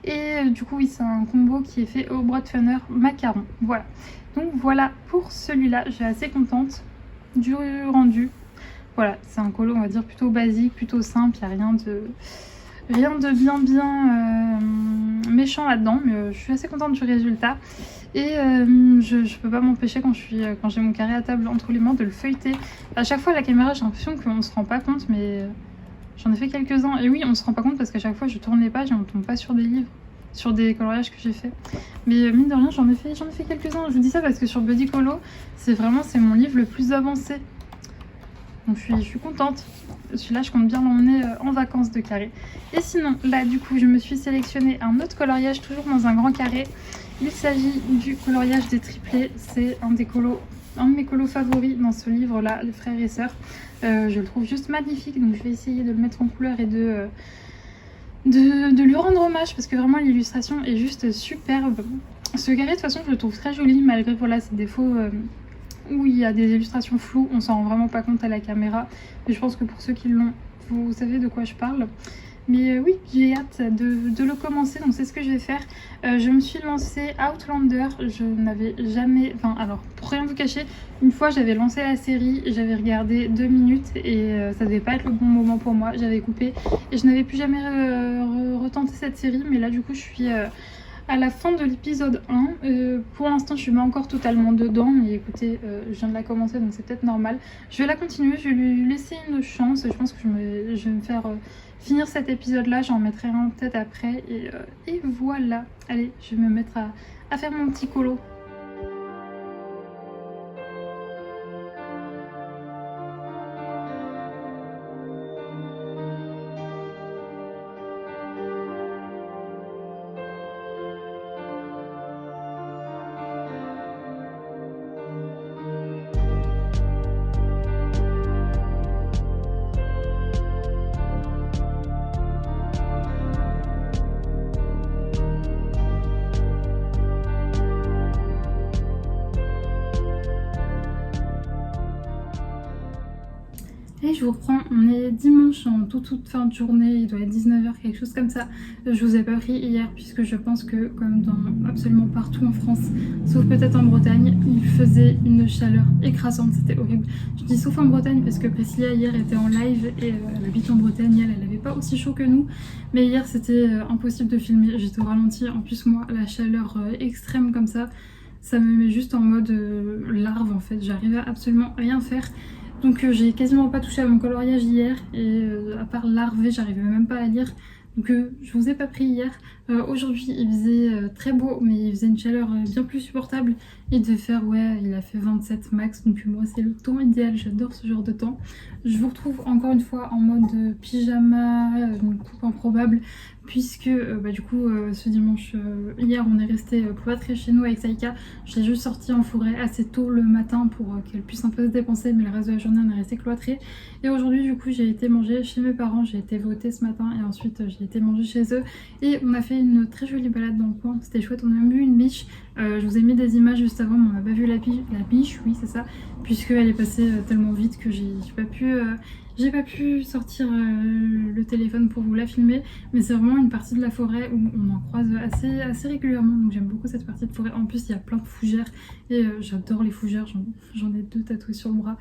Speaker 1: Et du coup oui, c'est un combo qui est fait au Broadfunner macaron, voilà. Donc voilà pour celui-là, je suis assez contente du rendu. Voilà, c'est un colo on va dire plutôt basique, plutôt simple, il n'y a rien de bien méchant là-dedans, mais je suis assez contente du résultat. Et je peux pas m'empêcher quand j'ai mon carré à table entre les mains de le feuilleter. À chaque fois à la caméra j'ai l'impression qu'on se rend pas compte, mais j'en ai fait quelques-uns. Et oui, on se rend pas compte parce qu'à chaque fois je tourne les pages et on tombe pas sur des livres, sur des coloriages que j'ai fait. Mais mine de rien j'en ai fait quelques-uns. Je vous dis ça parce que sur Buddy Colo, c'est mon livre le plus avancé. Donc je suis contente. Celui-là, je compte bien l'emmener en vacances de carré. Et sinon, là, du coup, je me suis sélectionné un autre coloriage, toujours dans un grand carré. Il s'agit du coloriage des triplés. C'est un de mes colos favoris dans ce livre-là, Les frères et sœurs. Je le trouve juste magnifique, donc je vais essayer de le mettre en couleur et de lui rendre hommage, parce que vraiment l'illustration est juste superbe. Ce carré, de toute façon, je le trouve très joli, malgré ces défauts... où il y a des illustrations floues, on s'en rend vraiment pas compte à la caméra, mais je pense que pour ceux qui l'ont, vous savez de quoi je parle. Mais oui, j'ai hâte de le commencer, donc c'est ce que je vais faire. Je me suis lancée Outlander, je n'avais jamais... alors, pour rien vous cacher, une fois j'avais lancé la série, j'avais regardé 2 minutes et ça devait pas être le bon moment pour moi, j'avais coupé et je n'avais plus jamais retenté cette série, mais là du coup je suis... à la fin de l'épisode 1, pour l'instant je suis pas encore totalement dedans, mais écoutez, je viens de la commencer donc c'est peut-être normal. Je vais la continuer, je vais lui laisser une chance, je pense que je vais me faire finir cet épisode là, j'en mettrai un peut-être après, et voilà. Allez, je vais me mettre à faire mon petit colo. Et je vous reprends, on est dimanche en toute fin de journée, il doit être 19h, quelque chose comme ça. Je vous ai pas pris hier puisque je pense que comme dans absolument partout en France, sauf peut-être en Bretagne, il faisait une chaleur écrasante, c'était horrible. Je dis sauf en Bretagne parce que Priscilla hier était en live et elle habite en Bretagne, elle avait pas aussi chaud que nous. Mais hier c'était impossible de filmer, j'étais au ralenti. En plus moi, la chaleur extrême comme ça me met juste en mode larve en fait, j'arrive à absolument rien faire. Donc j'ai quasiment pas touché à mon coloriage hier et à part larver, j'arrivais même pas à lire. Donc je vous ai pas pris hier. Aujourd'hui il faisait très beau mais il faisait une chaleur bien plus supportable. Il devait faire, ouais, il a fait 27 max, donc moi c'est le temps idéal, j'adore ce genre de temps. Je vous retrouve encore une fois en mode pyjama, une coupe improbable, puisque du coup ce dimanche, hier on est resté cloîtrés chez nous avec Saïka. Je l'ai juste sortie en forêt assez tôt le matin pour qu'elle puisse un peu se dépenser, mais le reste de la journée on est resté cloîtrés. Et aujourd'hui du coup j'ai été manger chez mes parents, j'ai été voter ce matin et ensuite j'ai été manger chez eux. Et on a fait une très jolie balade dans le coin, c'était chouette, on a même vu une biche. Je vous ai mis des images juste avant, mais on n'a pas vu la biche, oui c'est ça, puisqu'elle est passée tellement vite que j'ai pas pu sortir le téléphone pour vous la filmer, mais c'est vraiment une partie de la forêt où on en croise assez régulièrement, donc j'aime beaucoup cette partie de forêt. En plus il y a plein de fougères et j'adore les fougères, j'en ai 2 tatoués sur le bras.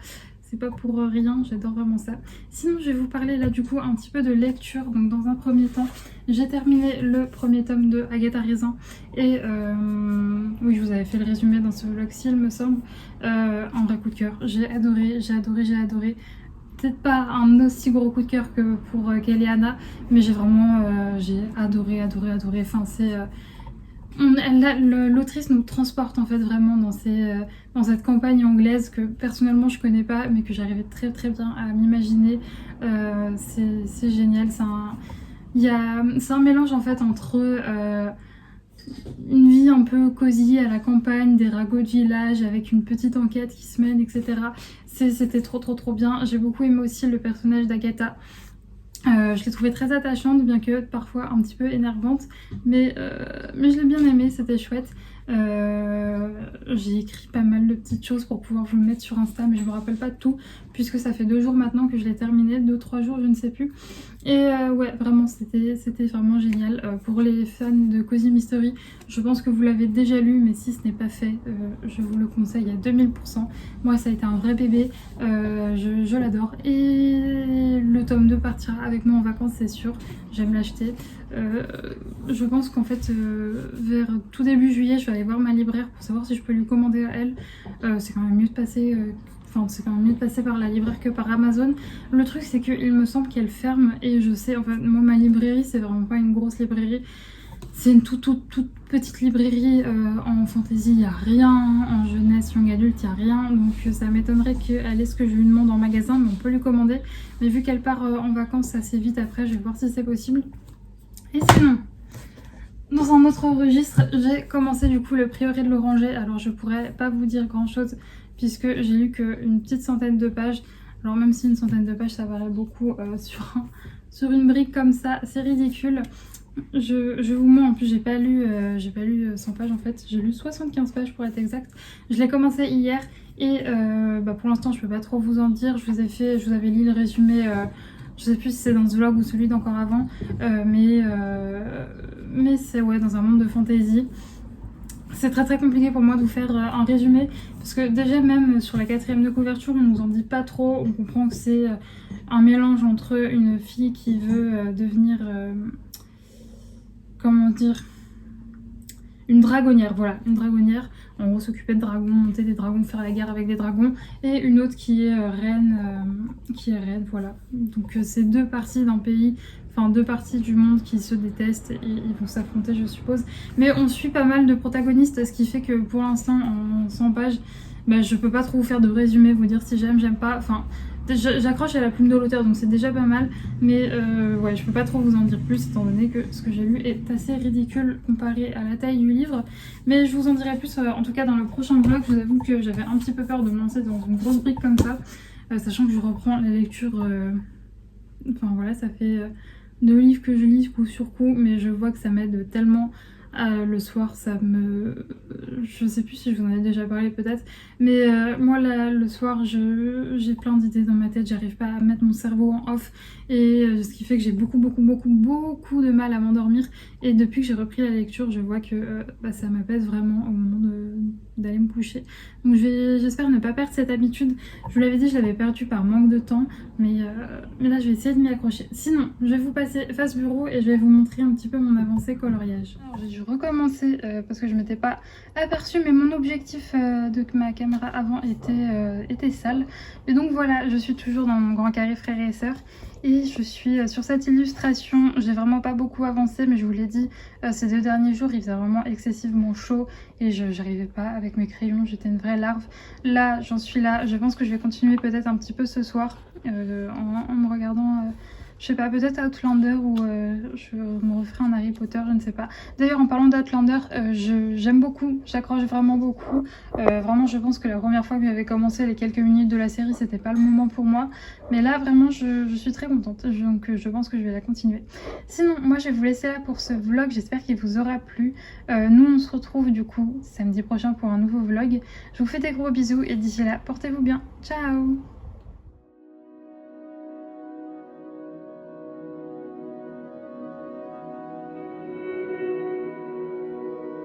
Speaker 1: C'est pas pour rien, j'adore vraiment ça. Sinon je vais vous parler là du coup un petit peu de lecture. Donc dans un premier temps, j'ai terminé le premier tome de Agatha Raisin. Et oui, je vous avais fait le résumé dans ce vlog-ci il me semble. Un vrai coup de cœur, j'ai adoré. Peut-être pas un aussi gros coup de cœur que pour Kéléana, mais j'ai adoré. Enfin c'est... L'autrice nous transporte en fait vraiment dans cette campagne anglaise que personnellement je connais pas mais que j'arrivais très bien à m'imaginer. C'est génial, c'est un mélange en fait entre une vie un peu cosy à la campagne, des ragots de village avec une petite enquête qui se mène, etc. C'était trop bien. J'ai beaucoup aimé aussi le personnage d'Agatha. Je l'ai trouvée très attachante, bien que parfois un petit peu énervante, mais je l'ai bien aimée, c'était chouette. J'ai écrit pas mal de petites choses pour pouvoir vous le mettre sur Insta, mais je me rappelle pas de tout, puisque ça fait 2 jours maintenant que je l'ai terminé, 2-3 jours, je ne sais plus. Et ouais, vraiment, c'était vraiment génial. Pour les fans de Cozy Mystery, je pense que vous l'avez déjà lu, mais si ce n'est pas fait, je vous le conseille à 2000%. Moi, ça a été un vrai bébé, je l'adore. Et le tome 2 partira avec moi en vacances, c'est sûr, j'aime l'acheter. Je pense qu'en fait, vers tout début juillet, je vais aller voir ma libraire pour savoir si je peux lui commander à elle. C'est quand même mieux de passer... c'est quand même mieux de passer par la libraire que par Amazon. Le truc c'est qu'il me semble qu'elle ferme et je sais, enfin moi ma librairie c'est vraiment pas une grosse librairie. C'est une toute petite librairie en fantasy, il n'y a rien, en jeunesse, young adulte, il n'y a rien. Donc ça m'étonnerait qu'elle ait ce que je lui demande en magasin, mais on peut lui commander. Mais vu qu'elle part en vacances assez vite après, je vais voir si c'est possible. Et sinon, dans un autre registre, j'ai commencé du coup le Prieuré de l'Oranger. Alors je pourrais pas vous dire grand chose puisque j'ai lu qu'une petite centaine de pages. Alors même si une centaine de pages ça paraît beaucoup sur une brique comme ça, c'est ridicule. Je vous mens, en plus j'ai pas lu 100 pages en fait, j'ai lu 75 pages pour être exact. Je l'ai commencé hier et pour l'instant je peux pas trop vous en dire. Je vous avais lu le résumé, je sais plus si c'est dans ce vlog ou celui d'encore avant, mais c'est ouais, dans un monde de fantasy. C'est très compliqué pour moi de vous faire un résumé parce que déjà même sur la 4e de couverture on nous en dit pas trop, on comprend que c'est un mélange entre une fille qui veut devenir comment dire, une dragonnière, voilà, une dragonnière, en gros s'occuper de dragons, monter des dragons, faire la guerre avec des dragons, et une autre qui est reine, voilà. Donc c'est 2 parties d'un pays, enfin 2 parties du monde qui se détestent et ils vont s'affronter je suppose. Mais on suit pas mal de protagonistes, ce qui fait que pour l'instant en 100 pages, je peux pas trop vous faire de résumé, vous dire si j'aime pas, enfin... J'accroche à la plume de l'auteur donc c'est déjà pas mal, mais ouais, je peux pas trop vous en dire plus étant donné que ce que j'ai lu est assez ridicule comparé à la taille du livre. Mais je vous en dirai plus en tout cas dans le prochain vlog. Je vous avoue que j'avais un petit peu peur de me lancer dans une grosse brique comme ça, sachant que je reprends la lecture, enfin voilà, ça fait 2 livres que je lis coup sur coup, mais je vois que ça m'aide tellement Le soir, ça me... Je sais plus si je vous en ai déjà parlé peut-être, mais moi là, le soir, j'ai plein d'idées dans ma tête, j'arrive pas à mettre mon cerveau en off, et ce qui fait que j'ai beaucoup de mal à m'endormir. Et depuis que j'ai repris la lecture, je vois que ça m'apaise vraiment au moment d'aller me coucher. Donc j'espère ne pas perdre cette habitude. Je vous l'avais dit, je l'avais perdue par manque de temps, mais là je vais essayer de m'y accrocher. Sinon, je vais vous passer face bureau et je vais vous montrer un petit peu mon avancée coloriage. Alors j'ai dû recommencer parce que je m'étais pas aperçue, mais mon objectif de ma caméra avant était sale. Et donc voilà, je suis toujours dans mon grand carré frères et sœurs. Et je suis sur cette illustration, j'ai vraiment pas beaucoup avancé, mais je vous l'ai dit, ces 2 derniers jours il faisait vraiment excessivement chaud et j'arrivais pas avec mes crayons, j'étais une vraie larve. Là j'en suis là, je pense que je vais continuer peut-être un petit peu ce soir en me regardant... je sais pas, peut-être Outlander ou je me referai un Harry Potter, je ne sais pas. D'ailleurs, en parlant d'Outlander, j'aime beaucoup, j'accroche vraiment beaucoup. Vraiment, je pense que la première fois que j'avais commencé les quelques minutes de la série, c'était pas le moment pour moi. Mais là, vraiment, je suis très contente, donc je pense que je vais la continuer. Sinon, moi, je vais vous laisser là pour ce vlog, j'espère qu'il vous aura plu. Nous, on se retrouve du coup samedi prochain pour un nouveau vlog. Je vous fais des gros bisous et d'ici là, portez-vous bien. Ciao!